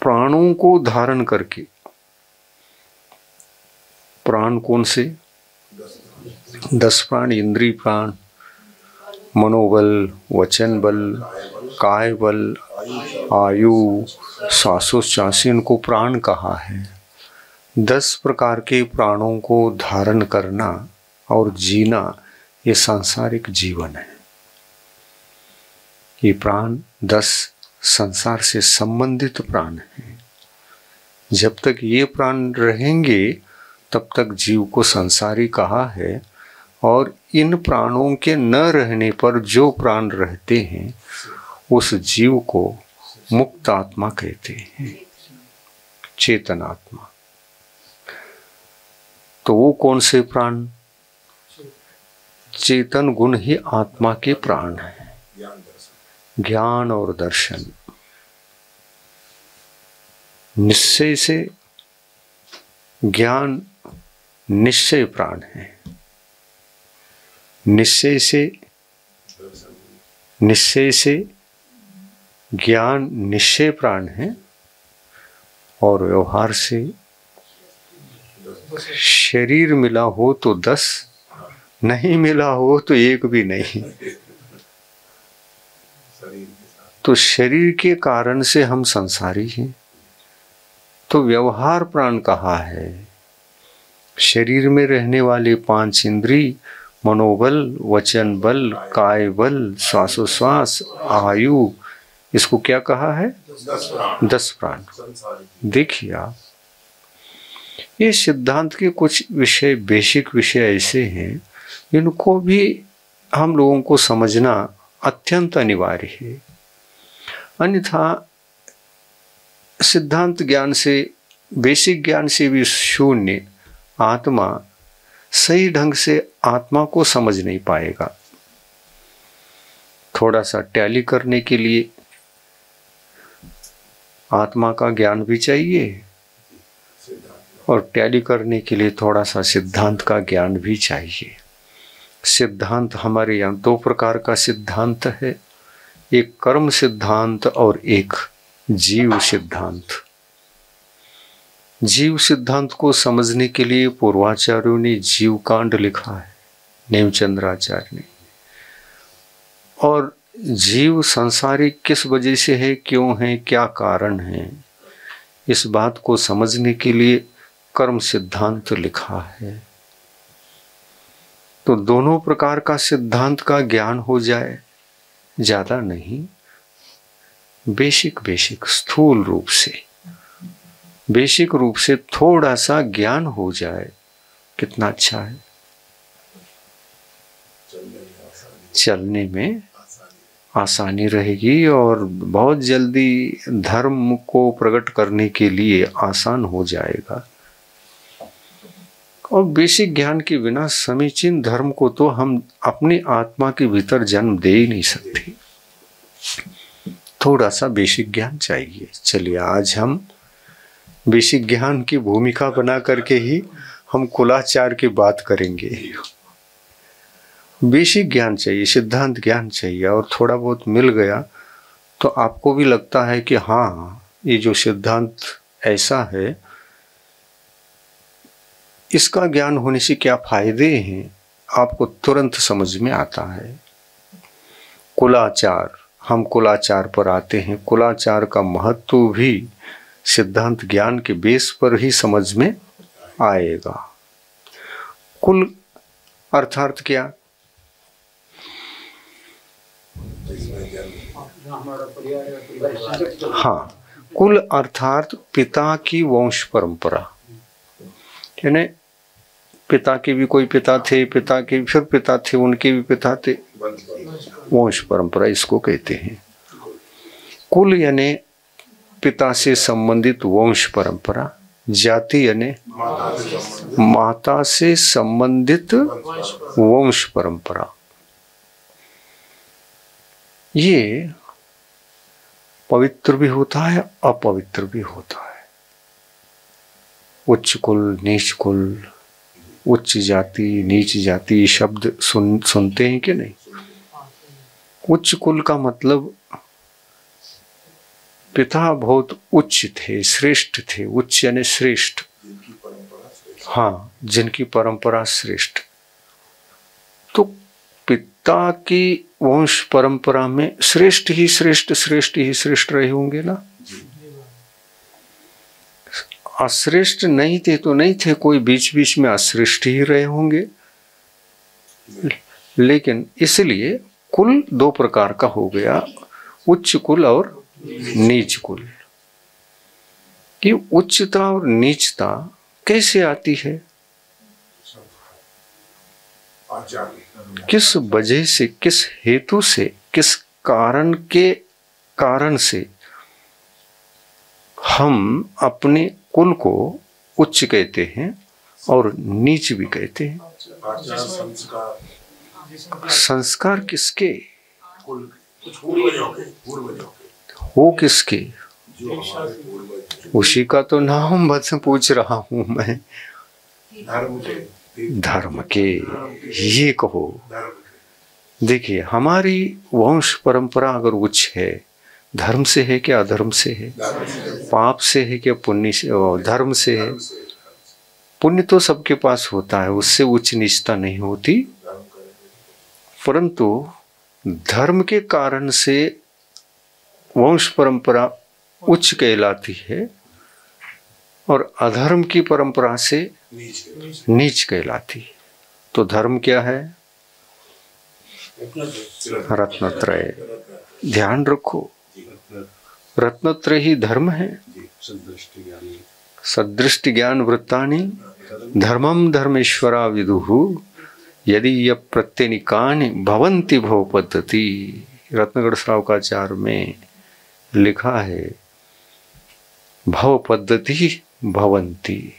प्राणों को धारण करके, प्राण कौन से? 10 प्राण, इंद्रिय प्राण, मनोबल, वचन बल, काय बल, आयु, श्वासोच्छ्वास, इनको प्राण कहा है। 10 प्रकार के प्राणों को धारण करना और जीना, ये सांसारिक जीवन है। ये प्राण 10 संसार से संबंधित प्राण हैं। जब तक ये प्राण रहेंगे तब तक जीव को संसारी कहा है। और इन प्राणों के न रहने पर जो प्राण रहते हैं उस जीव को मुक्त आत्मा कहते हैं, चेतन आत्मा। तो वो कौन से प्राण? चेतन गुण ही आत्मा के प्राण हैं। ज्ञान और दर्शन निश्चय से, ज्ञान निश्चय प्राण है। निश्चय से ज्ञान निश्चय प्राण है। और व्यवहार से शरीर मिला हो तो 10, नहीं मिला हो तो एक भी नहीं। तो शरीर के कारण से हम संसारी हैं, तो व्यवहार प्राण कहा है। शरीर में रहने वाले 5 इंद्रिय, मनोबल, वचन बल, काय बल, श्वासोश्वास, आयु, इसको क्या कहा है? 10 प्राण। देखिए आप, ये सिद्धांत के कुछ विषय, बेसिक विषय ऐसे हैं इनको भी हम लोगों को समझना अत्यंत अनिवार्य है। अन्यथा सिद्धांत ज्ञान से, बेसिक ज्ञान से भी शून्य आत्मा सही ढंग से आत्मा को समझ नहीं पाएगा। थोड़ा सा टैली करने के लिए आत्मा का ज्ञान भी चाहिए और टैली करने के लिए थोड़ा सा सिद्धांत का ज्ञान भी चाहिए। सिद्धांत हमारे यहाँ 2 प्रकार का सिद्धांत है, एक कर्म सिद्धांत और एक जीव सिद्धांत। जीव सिद्धांत को समझने के लिए पूर्वाचार्यों ने जीव कांड लिखा है, नेमचंद्राचार्य ने। और जीव संसारिक किस वजह से है, क्यों है, क्या कारण है, इस बात को समझने के लिए कर्म सिद्धांत लिखा है। तो दोनों प्रकार का सिद्धांत का ज्ञान हो जाए, ज्यादा नहीं, बेसिक स्थूल रूप से, बेसिक रूप से थोड़ा सा ज्ञान हो जाए कितना अच्छा है। चलने में आसानी रहेगी और बहुत जल्दी धर्म को प्रकट करने के लिए आसान हो जाएगा। और बेसिक ज्ञान के बिना समीचीन धर्म को तो हम अपनी आत्मा के भीतर जन्म दे ही नहीं सकते। थोड़ा सा बेसिक ज्ञान चाहिए। चलिए आज हम बेसिक ज्ञान की भूमिका बना करके ही हम कुलाचार की बात करेंगे। बेसिक ज्ञान चाहिए, सिद्धांत ज्ञान चाहिए, और थोड़ा बहुत मिल गया तो आपको भी लगता है कि हाँ ये जो सिद्धांत ऐसा है, इसका ज्ञान होने से क्या फायदे हैं, आपको तुरंत समझ में आता है। कुलाचार, हम कुलाचार पर आते हैं। कुलाचार का महत्व भी सिद्धांत ज्ञान के बेस पर ही समझ में आएगा। कुल अर्थात क्या? हाँ, कुल अर्थात पिता की वंश परंपरा, यानी पिता के भी कोई पिता थे, पिता के फिर पिता थे, उनके भी पिता थे, वंश परंपरा इसको कहते हैं। कुल यानी पिता से संबंधित वंश परंपरा, जाति यानी माता से संबंधित वंश परंपरा। ये पवित्र भी होता है, अपवित्र भी होता है। उच्च कुल, नीच कुल, उच्च जाति, नीच जाति शब्द सुनते हैं कि नहीं? उच्च कुल का मतलब पिता बहुत उच्च थे, श्रेष्ठ थे। उच्च यानी श्रेष्ठ, हाँ, जिनकी परंपरा श्रेष्ठ। तो पिता की वंश परंपरा में श्रेष्ठ ही श्रेष्ठ रहे होंगे ना। अश्रेष्ठ नहीं थे तो नहीं थे, कोई बीच बीच में अश्रेष्ठ ही रहे होंगे। लेकिन इसलिए कुल दो प्रकार का हो गया, उच्च कुल और नीच कुल। कि उच्चता और नीचता कैसे आती है, किस वजह से, किस हेतु से, किस कारण से हम अपने कुल को उच्च कहते हैं और नीच भी कहते हैं। संस्कार किसके हो, किसके? उसी का तो नाम बस पूछ रहा हूं मैं। धर्म के, ये कहो। देखिए, हमारी वंश परंपरा अगर उच्च है, धर्म से है क्या अधर्म से है? पाप से है क्या पुण्य से? धर्म से है। पुण्य तो सबके पास होता है, उससे उच्च नीचता नहीं होती, परंतु धर्म के कारण से वंश परंपरा उच्च कहलाती है और अधर्म की परंपरा से नीच कहलाती है। तो धर्म क्या है? रत्नत्रय। ध्यान रखो, रत्नत्रय ही धर्म है। सदृष्टि ज्ञान वृत्तानि धर्मम धर्मेश्वरा विदुः यदि य प्रत्यनिकानि भवन्ति भव पद्धति। रत्नगढ़ श्रावकाचार में लिखा है, भव पद्धति भवन्ति।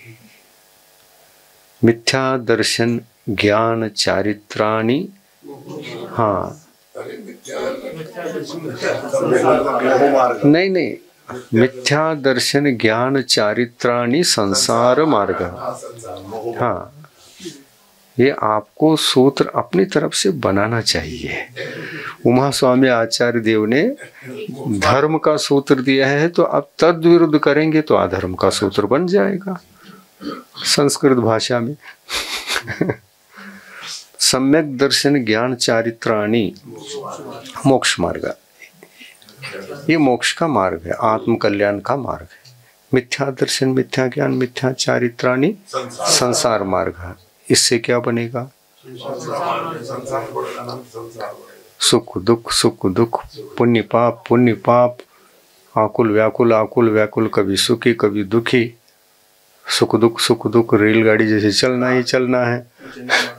मिथ्या दर्शन ज्ञान चारित्राणि, हाँ नहीं, मिथ्या दर्शन ज्ञान चारित्राणि संसार मार्ग। हाँ, ये आपको सूत्र अपनी तरफ से बनाना चाहिए। उमा स्वामी आचार्य देव ने धर्म का सूत्र दिया है, तो अब तद विरुद्ध करेंगे तो अधर्म का सूत्र बन जाएगा संस्कृत भाषा में। सम्यक दर्शन ज्ञान चारित्राणि मोक्ष मार्ग, ये मोक्ष का मार्ग है, आत्म कल्याण का मार्ग है। मिथ्या दर्शन, मिथ्या ज्ञान, मिथ्या चारित्राणि संसार मार्ग है। इससे क्या बनेगा? सुख दुख, सुख दुख, पुण्य पाप, पुण्य पाप, आकुल व्याकुल, कभी सुखी कभी दुखी, सुख दुख रेलगाड़ी जैसे चलना ही चलना है,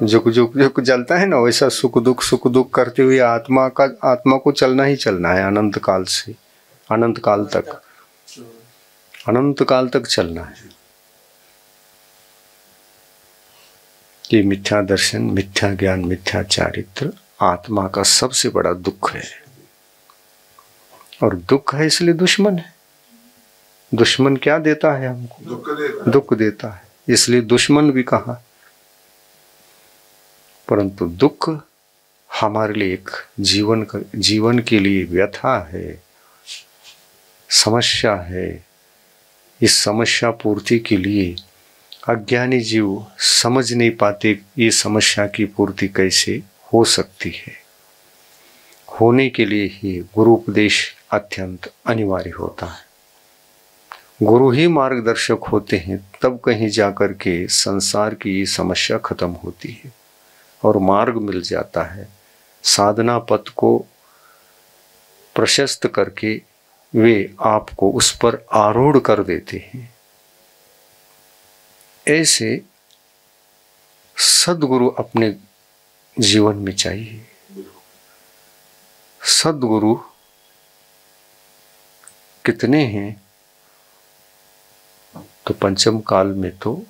झुक चलता है ना, वैसा सुख दुख करते हुए आत्मा को चलना ही चलना है। अनंत काल तक चलना है। ये मिथ्या दर्शन, मिथ्या ज्ञान, मिथ्या चारित्र आत्मा का सबसे बड़ा दुख है। और दुख है इसलिए दुश्मन है। दुश्मन क्या देता है हमको? दुख देता है, इसलिए दुश्मन भी कहा। परंतु दुख हमारे लिए एक जीवन के लिए व्यथा है, समस्या है। इस समस्या पूर्ति के लिए अज्ञानी जीव समझ नहीं पाते ये समस्या की पूर्ति कैसे हो सकती है। होने के लिए ही गुरु उपदेश अत्यंत अनिवार्य होता है। गुरु ही मार्गदर्शक होते हैं, तब कहीं जाकर के संसार की ये समस्या खत्म होती है और मार्ग मिल जाता है। साधना पथ को प्रशस्त करके वे आपको उस पर आरूढ़ कर देते हैं। ऐसे सद्गुरु अपने जीवन में चाहिए। सद्गुरु कितने हैं? तो पंचम काल में तो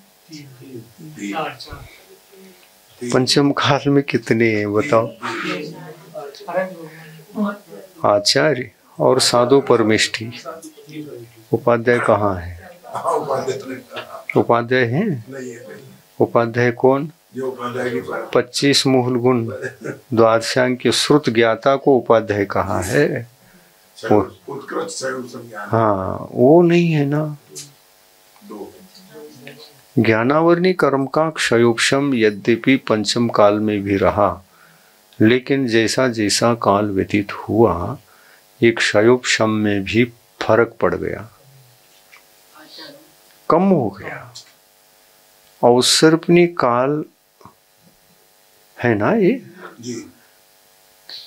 पंचम काल में कितने हैं बताओ? आचार्य और साधु परमेष्ठी। उपाध्याय कहाँ है? उपाध्याय हैं? उपाध्याय कौन? 25 मूल गुण द्वादशांग के श्रुत ज्ञाता को उपाध्याय कहा है। हाँ, वो नहीं है ना। ज्ञानावरणी कर्म का क्षयोपशम यद्यपि पंचम काल में भी रहा, लेकिन जैसा जैसा काल व्यतीत हुआ एक क्षयोपशम में भी फर्क पड़ गया, कम हो गया। अवसर्पणी काल है ना ये,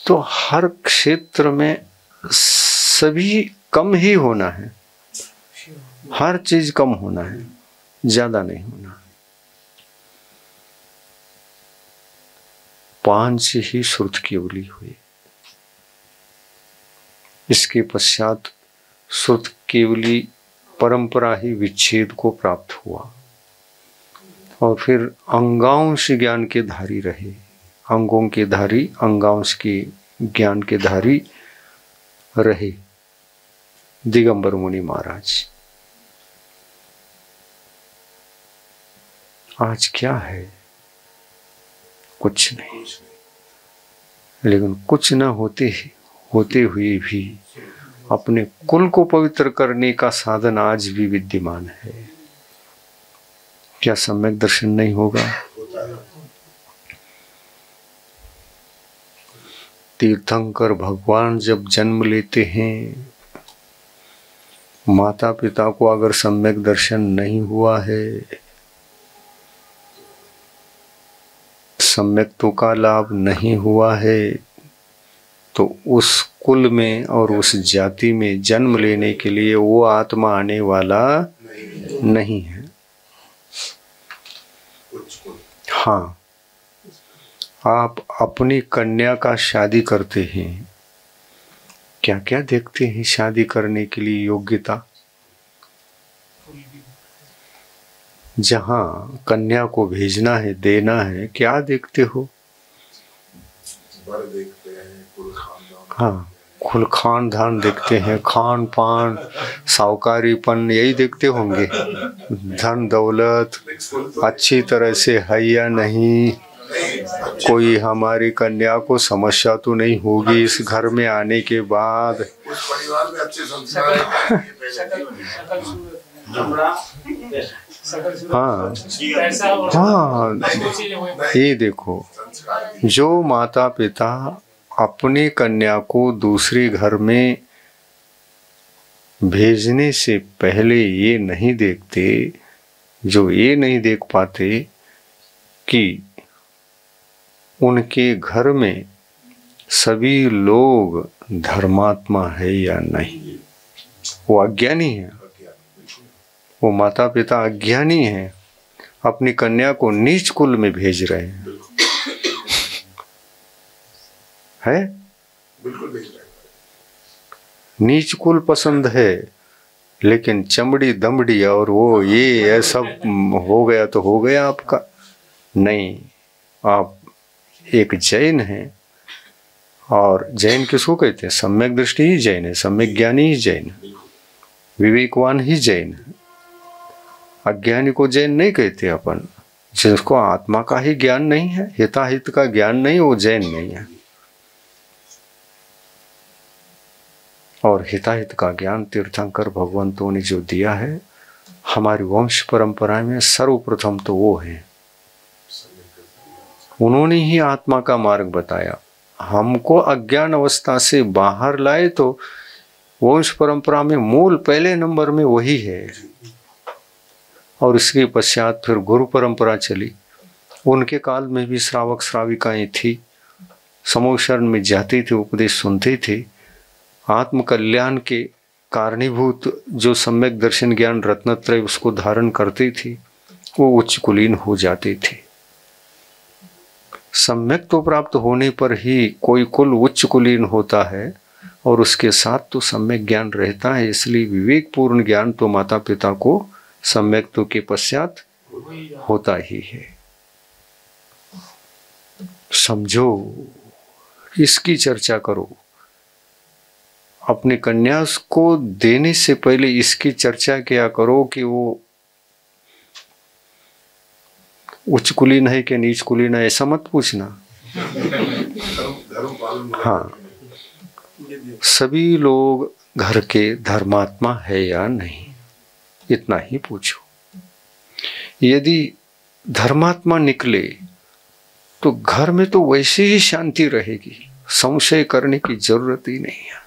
तो हर क्षेत्र में सभी कम ही होना है, हर चीज कम होना है, ज्यादा नहीं होना। 5 ही श्रुत केवली हुई। इसके पश्चात श्रुत केवली परंपरा ही विच्छेद को प्राप्त हुआ और फिर अंगांश ज्ञान के धारी रहे। अंगों के धारी, अंगांश के ज्ञान के धारी रहे दिगंबर मुनि महाराज। आज क्या है? कुछ नहीं। लेकिन कुछ न होते हुए भी अपने कुल को पवित्र करने का साधन आज भी विद्यमान है। क्या सम्यक दर्शन नहीं होगा? तीर्थंकर भगवान जब जन्म लेते हैं, माता पिता को अगर सम्यक दर्शन नहीं हुआ है, सम्यक्तों का लाभ नहीं हुआ है, तो उस कुल में और उस जाति में जन्म लेने के लिए वो आत्मा आने वाला नहीं है। हाँ, आप अपनी कन्या का शादी करते हैं, क्या क्या देखते हैं शादी करने के लिए? योग्यता। जहाँ कन्या को भेजना है, देना है, क्या देखते हो? देखते हैं, कुल खानदान। हाँ, कुल खानदान देखते हैं, खान पान, साहूकारीपन, यही देखते होंगे। धन दौलत अच्छी तरह से है या नहीं, कोई हमारी कन्या को समस्या तो नहीं होगी इस घर में आने के बाद। उस परिवार में अच्छे संस्कार। हाँ हाँ, ये देखो, जो माता पिता अपनी कन्या को दूसरे घर में भेजने से पहले ये नहीं देखते, जो ये नहीं देख पाते कि उनके घर में सभी लोग धर्मात्मा है या नहीं। वो अज्ञानी है, वो माता पिता अज्ञानी है, अपनी कन्या को नीच कुल में भेज रहे हैं। है बिल्कुल भेज रहे हैं। नीच कुल पसंद है, लेकिन चमड़ी दमड़ी और वो ये सब हो गया तो हो गया आपका। नहीं, आप एक जैन हैं, और जैन किसको कहते हैं? सम्यक दृष्टि ही जैन है, सम्यक ज्ञानी ही जैन है, विवेकवान ही जैन है। अज्ञानी को जैन नहीं कहते अपन। जिसको आत्मा का ही ज्ञान नहीं है, हिताहित का ज्ञान नहीं, वो जैन नहीं है। और हिताहित का ज्ञान तीर्थंकर भगवंतों ने जो दिया है हमारी वंश परंपरा में, सर्वप्रथम तो वो है। उन्होंने ही आत्मा का मार्ग बताया, हमको अज्ञान अवस्था से बाहर लाए, तो वंश परंपरा में मूल पहले नंबर में वही है। और इसके पश्चात फिर गुरु परंपरा चली। उनके काल में भी श्रावक श्राविकाएं थी, समूह शरण में जाती थी, उपदेश सुनती थी। आत्म कल्याण के कारणीभूत जो सम्यक दर्शन ज्ञान रत्नत्रय उसको धारण करती थी, वो उच्च कुलीन हो जाती थी। सम्यक तो प्राप्त होने पर ही कोई कुल उच्च कुलीन होता है, और उसके साथ तो सम्यक ज्ञान रहता है। इसलिए विवेकपूर्ण ज्ञान तो माता पिता को सम्यक्त्व के पश्चात होता ही है। समझो, इसकी चर्चा करो। अपनी कन्या को देने से पहले इसकी चर्चा किया करो कि वो उच्च कुलीन है कि नीच कुलीन है, ऐसा मत पूछना। हाँ, सभी लोग घर के धर्मात्मा है या नहीं, इतना ही पूछो। यदि धर्मात्मा निकले तो घर में तो वैसे ही शांति रहेगी, संशय करने की जरूरत ही नहीं है।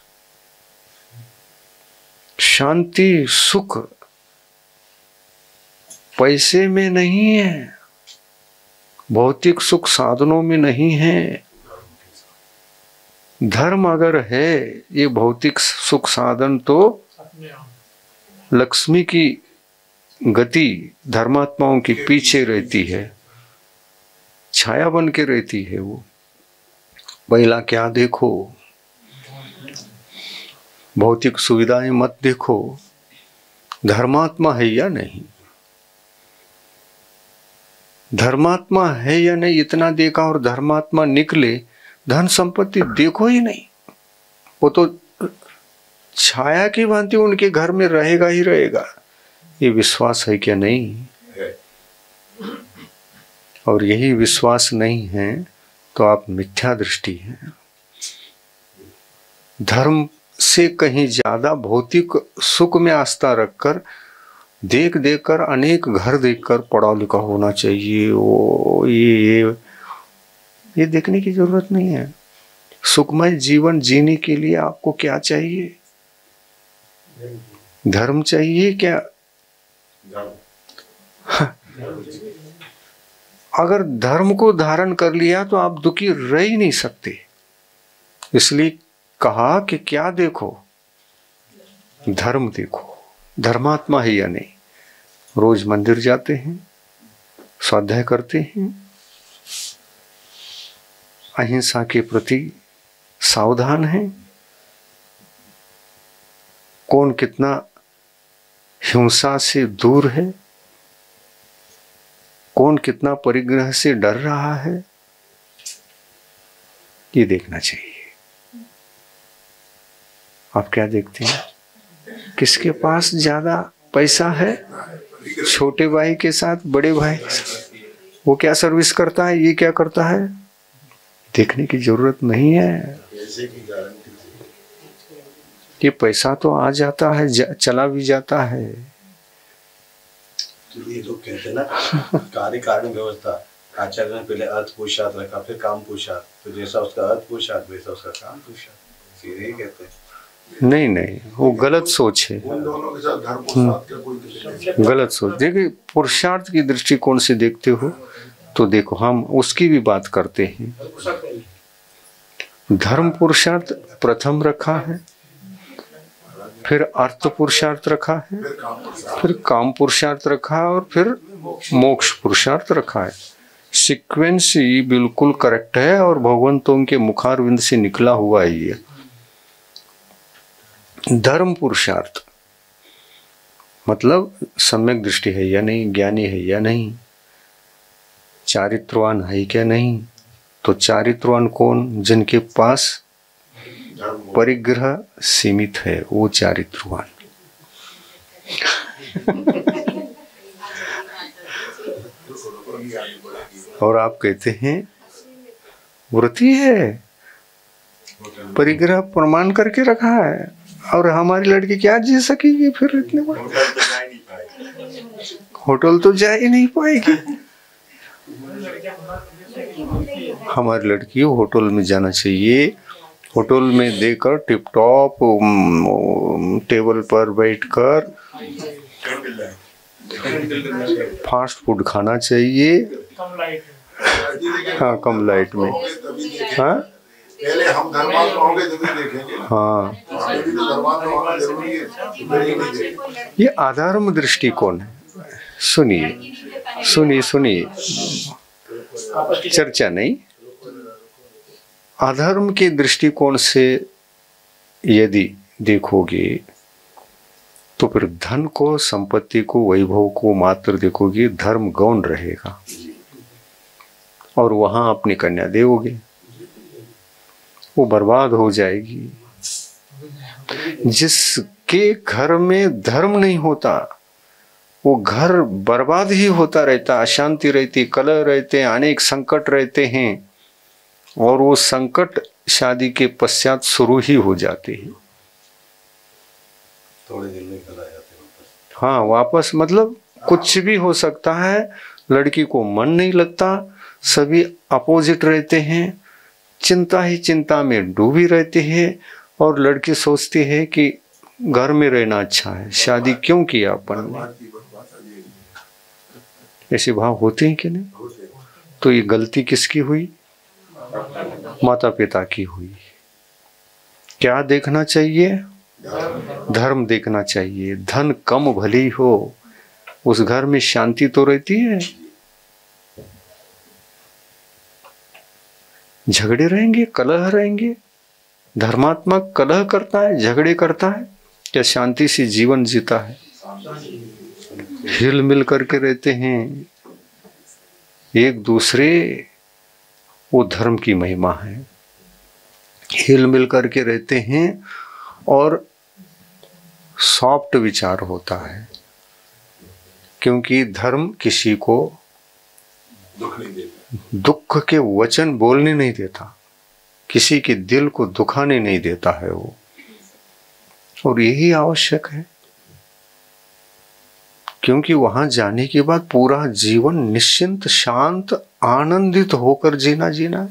शांति सुख पैसे में नहीं है, भौतिक सुख साधनों में नहीं है। धर्म अगर है, ये भौतिक सुख साधन तो लक्ष्मी की गति धर्मात्माओं के पीछे रहती है, छाया बन के रहती है। वो पहला क्या देखो, भौतिक सुविधाएं मत देखो, धर्मात्मा है या नहीं। धर्मात्मा है या नहीं इतना देखा, और धर्मात्मा निकले, धन संपत्ति देखो ही नहीं, वो तो छाया की भांति उनके घर में रहेगा ही रहेगा। ये विश्वास है क्या? नहीं। और यही विश्वास नहीं है तो आप मिथ्या दृष्टि हैं। धर्म से कहीं ज्यादा भौतिक सुख में आस्था रखकर देख कर अनेक घर देखकर पढ़ा लिखा होना चाहिए, वो ये देखने की जरूरत नहीं है। सुखमय जीवन जीने के लिए आपको क्या चाहिए? धर्म चाहिए क्या? अगर धर्म को धारण कर लिया तो आप दुखी रह ही नहीं सकते। इसलिए कहा कि क्या देखो? धर्म देखो, धर्मात्मा है या नहीं। रोज मंदिर जाते हैं, स्वाध्याय करते हैं, अहिंसा के प्रति सावधान हैं, कौन कितना हिंसा से दूर है, कौन कितना परिग्रह से डर रहा है, ये देखना चाहिए। आप क्या देखते हैं? किसके पास ज्यादा पैसा है? छोटे भाई के साथ बड़े भाई, वो क्या सर्विस करता है, ये क्या करता है, देखने की जरूरत नहीं है। ये पैसा तो आ जाता है, चला भी जाता है। तो ये लोग कहते हैं ना, कार्य कारण व्यवस्था। आचार्य ने पहले अर्थ पुरुषार्थ रखा, फिर काम पुरुषार्थ, तो जैसा उसका अर्थ पुरुषार्थ वैसा उसका काम पुरुषार्थ, सीधे ही कहते हैं। नहीं नहीं, वो गलत सोच है, उन दोनों के साथ धर्म पुरुषार्थ का कोई नहीं। गलत सोच। देखिए, पुरुषार्थ की दृष्टिकोण से देखते हो तो देखो, हम उसकी भी बात करते हैं। धर्म पुरुषार्थ प्रथम रखा है, फिर अर्थ पुरुषार्थ रखा है, फिर काम पुरुषार्थ, फिर काम पुरुषार्थ रखा है, और फिर मोक्ष पुरुषार्थ रखा है। सीक्वेंस ही बिल्कुल करेक्ट है और भगवंतों के मुखारविंद से निकला हुआ है ये। धर्म पुरुषार्थ मतलब सम्यक दृष्टि है या नहीं, ज्ञानी है या नहीं, चारित्रवान है क्या नहीं। तो चारित्रवान कौन? जिनके पास परिग्रह सीमित है, वो चारित्रवान। और आप कहते हैं व्रती है, परिग्रह प्रमाण करके रखा है, और हमारी लड़की क्या जी सकेगी फिर इतने बड़े? होटल तो जा ही नहीं पाएगी। हमारी लड़की होटल में जाना चाहिए, होटल में देकर टिप टॉप टेबल पर बैठकर फास्ट फूड खाना चाहिए। हाँ, कम लाइट में। हाँ, पहले हम धर्मात्मा होंगे तभी देखेंगे। हाँ, अभी तो धर्मात्मा होना जरूरी है, फिर ही नहीं देखेंगे। ये आधर्म दृष्टिकोण है। सुनिए सुनिए सुनिए, चर्चा नहीं। अधर्म के दृष्टिकोण से यदि देखोगे तो फिर धन को, संपत्ति को, वैभव को मात्र देखोगे, धर्म गौण रहेगा और वहां अपनी कन्या देओगे, वो बर्बाद हो जाएगी। जिसके घर में धर्म नहीं होता वो घर बर्बाद ही होता रहता, अशांति रहती, कलह रहते, अनेक संकट रहते हैं, और वो संकट शादी के पश्चात शुरू ही हो जाते हैं। थोड़े दिन में कल आ जाते हैं। हाँ, वापस मतलब कुछ भी हो सकता है। लड़की को मन नहीं लगता, सभी अपोजिट रहते हैं, चिंता ही चिंता में डूबी रहती है, और लड़की सोचती है कि घर में रहना अच्छा है, शादी क्यों किया अपन ने। ऐसे भाव होते हैं कि नहीं? तो ये गलती किसकी हुई? माता पिता की हुई। क्या देखना चाहिए? धर्म देखना चाहिए। धन कम भली हो, उस घर में शांति तो रहती है। झगड़े रहेंगे, कलह रहेंगे। धर्मात्मा कलह करता है, झगड़े करता है, क्या शांति से जीवन जीता है? हिल मिल करके रहते हैं एक दूसरे, वो धर्म की महिमा है। हिल मिल करके रहते हैं और सॉफ्ट विचार होता है, क्योंकि धर्म किसी को दुख के वचन बोलने नहीं देता, किसी के दिल को दुखाने नहीं देता है वो, और यही आवश्यक है। क्योंकि वहां जाने के बाद पूरा जीवन निश्चिंत, शांत, आनंदित होकर जीना है।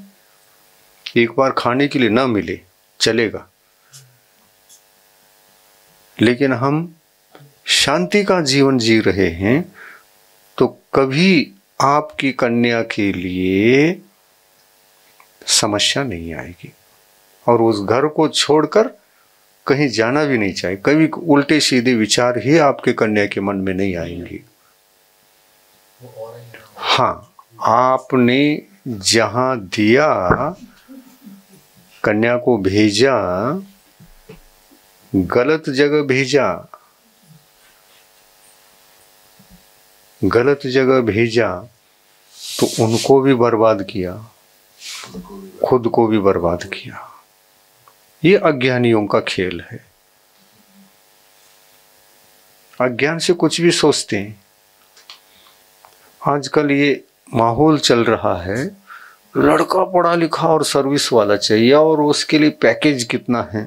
एक बार खाने के लिए ना मिले चलेगा, लेकिन हम शांति का जीवन जी रहे हैं, तो कभी आपकी कन्या के लिए समस्या नहीं आएगी, और उस घर को छोड़कर कहीं जाना भी नहीं चाहिए। कभी उल्टे सीधे विचार ही आपके कन्या के मन में नहीं आएंगे। हाँ, आपने जहां दिया, कन्या को भेजा, गलत जगह भेजा, गलत जगह भेजा, तो उनको भी बर्बाद किया, खुद को भी बर्बाद किया। ये अज्ञानियों का खेल है। अज्ञान से कुछ भी सोचते हैं। आजकल ये माहौल चल रहा है, लड़का पढ़ा लिखा और सर्विस वाला चाहिए, और उसके लिए पैकेज कितना है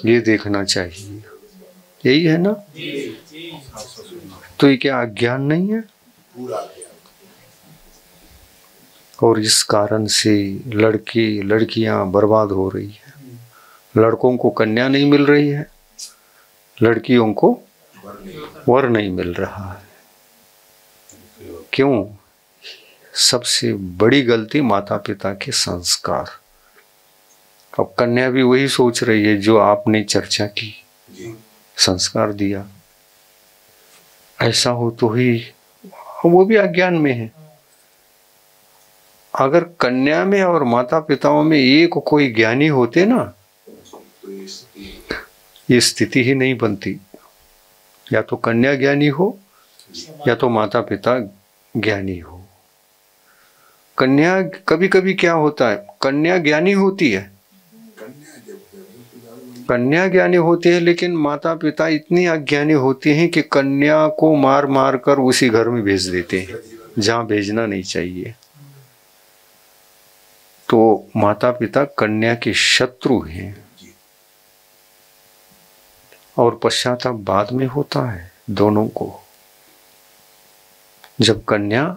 ये देखना चाहिए। यही है ना? तो ये क्या अज्ञान नहीं है? और इस कारण से लड़के लड़कियां बर्बाद हो रही है। लड़कों को कन्या नहीं मिल रही है, लड़कियों को वर नहीं मिल रहा है। क्यों? सबसे बड़ी गलती माता पिता के संस्कार। अब कन्या भी वही सोच रही है जो आपने चर्चा की। संस्कार दिया। ऐसा हो तो ही, वो भी अज्ञान में है। अगर कन्या में और माता पिताओं में एक कोई ज्ञानी होते ना, ये स्थिति ही नहीं बनती। या तो कन्या ज्ञानी हो या तो माता पिता ज्ञानी हो। कन्या कभी कभी क्या होता है, कन्या ज्ञानी होती है, कन्या ज्ञानी होती है, लेकिन माता पिता इतनी अज्ञानी होते हैं कि कन्या को मार मार कर उसी घर में भेज देते हैं जहां भेजना नहीं चाहिए। तो माता पिता कन्या के शत्रु हैं और पश्चाताप बाद में होता है दोनों को। जब कन्या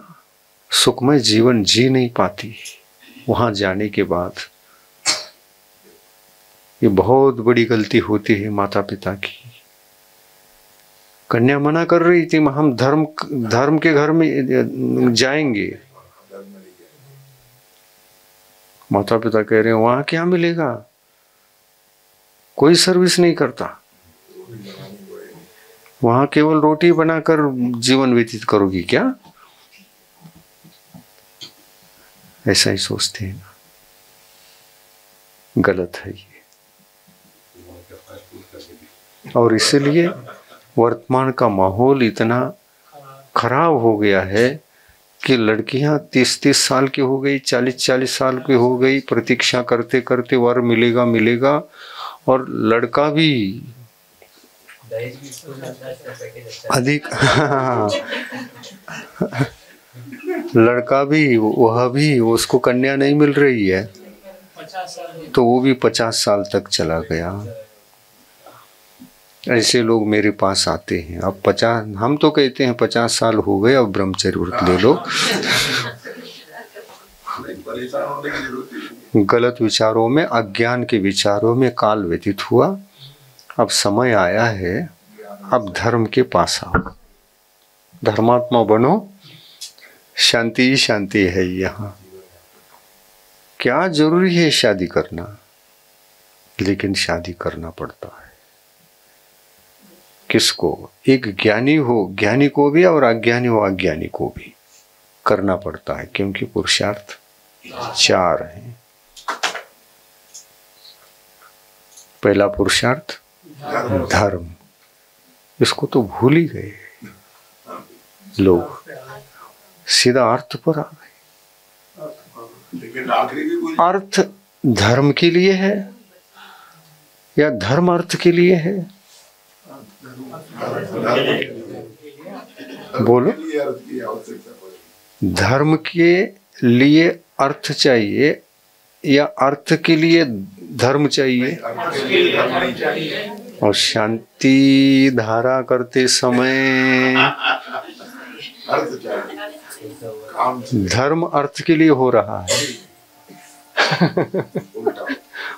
सुखमय जीवन जी नहीं पाती, वहां जाने के बाद ये बहुत बड़ी गलती होती है माता पिता की। कन्या मना कर रही थी, हम धर्म के घर में जाएंगे। माता पिता कह रहे हैं वहां क्या मिलेगा, कोई सर्विस नहीं करता, वहां केवल रोटी बनाकर जीवन व्यतीत करोगी क्या? ऐसा ही सोचते हैं ना, गलत है ये। और इसलिए वर्तमान का माहौल इतना खराब हो गया है कि लड़कियां 30-30 साल की हो गई, 40-40 साल की हो गई, प्रतीक्षा करते करते वर मिलेगा मिलेगा, और लड़का भी अधिक लड़का भी, वह भी, उसको कन्या नहीं मिल रही है तो वो भी 50 साल तक चला गया। ऐसे लोग मेरे पास आते हैं। अब 50, हम तो कहते हैं 50 साल हो गए, अब ब्रह्मचर्य व्रत ले लो। गलत विचारों में, अज्ञान के विचारों में काल व्यतीत हुआ। अब समय आया है, अब धर्म के पास आओ, धर्मात्मा बनो, शांति ही शांति है यहाँ। क्या जरूरी है शादी करना, लेकिन शादी करना पड़ता है। किसको? एक ज्ञानी हो, ज्ञानी को भी, और अज्ञानी हो, अज्ञानी को भी करना पड़ता है, क्योंकि पुरुषार्थ 4 हैं। पहला पुरुषार्थ धर्म, इसको तो भूल ही गए लोग, सीधा अर्थ पर आ गए। लेकिन आखिरी भी कोई अर्थ धर्म के लिए है या धर्म अर्थ के लिए है? बोलो। धर्म के लिए अर्थ चाहिए या अर्थ के लिए धर्म चाहिए? और शांति धारा करते समय धर्म अर्थ के लिए हो रहा है।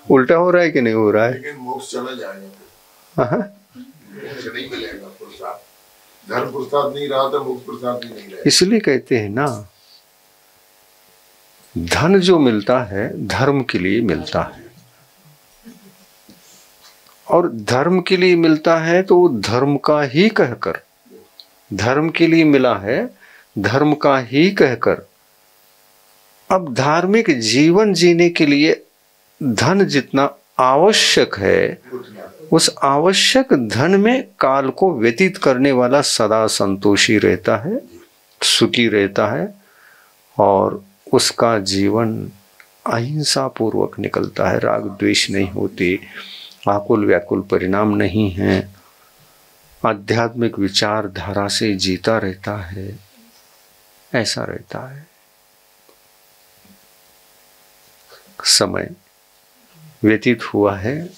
उल्टा हो रहा है कि नहीं हो रहा है? लेकिन मोक्ष चला जाएगा, नहीं मिलेगा प्रसाद। धर्म प्रसाद नहीं रहा तो मोक्ष प्रसाद भी नहीं रहेगा। इसलिए कहते हैं ना, धन जो मिलता है धर्म के लिए मिलता है, और धर्म के लिए मिलता है तो वो धर्म का ही कहकर, धर्म के लिए मिला है धर्म का ही कहकर। अब धार्मिक जीवन जीने के लिए धन जितना आवश्यक है, उस आवश्यक धन में काल को व्यतीत करने वाला सदा संतोषी रहता है, सुखी रहता है, और उसका जीवन अहिंसा पूर्वक निकलता है। राग द्वेष नहीं होते, आकुल व्याकुल परिणाम नहीं है, आध्यात्मिक विचारधारा से जीता रहता है, ऐसा रहता है। समय व्यतीत हुआ है,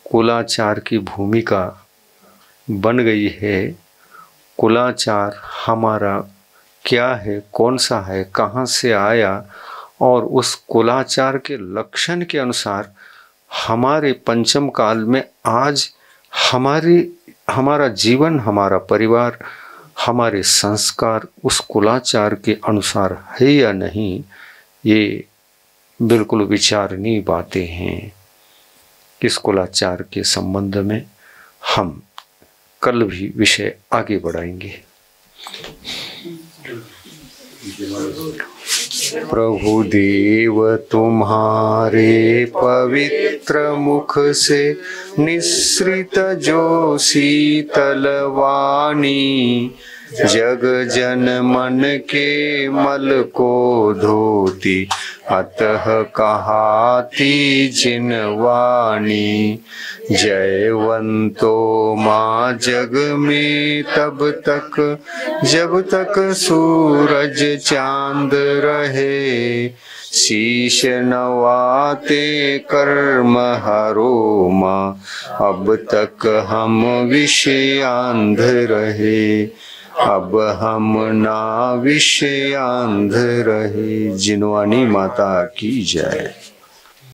कुलाचार की भूमिका बन गई है। कुलाचार हमारा क्या है, कौन सा है, कहाँ से आया, और उस कुलाचार के लक्षण के अनुसार हमारे पंचम काल में आज हमारा जीवन, हमारा परिवार, हमारे संस्कार उस कुलाचार के अनुसार है या नहीं, ये बिल्कुल विचारणीय बातें हैं। इस कुलाचार के संबंध में हम कल भी विषय आगे बढ़ाएंगे। प्रभु देव तुम्हारे पवित्र मुख से निसृत जो शीतल वाणी, जग जन मन के मल को धोती, अतः कहाती जिन वाणी। जयवंतो माँ जग में तब तक जब तक सूरज चांद रहे, शीश नवाते कर्म हरो माँ, अब तक हम विषयांध रहे, अब हम ना विषयांध रहे। जिनवानी माता की जय।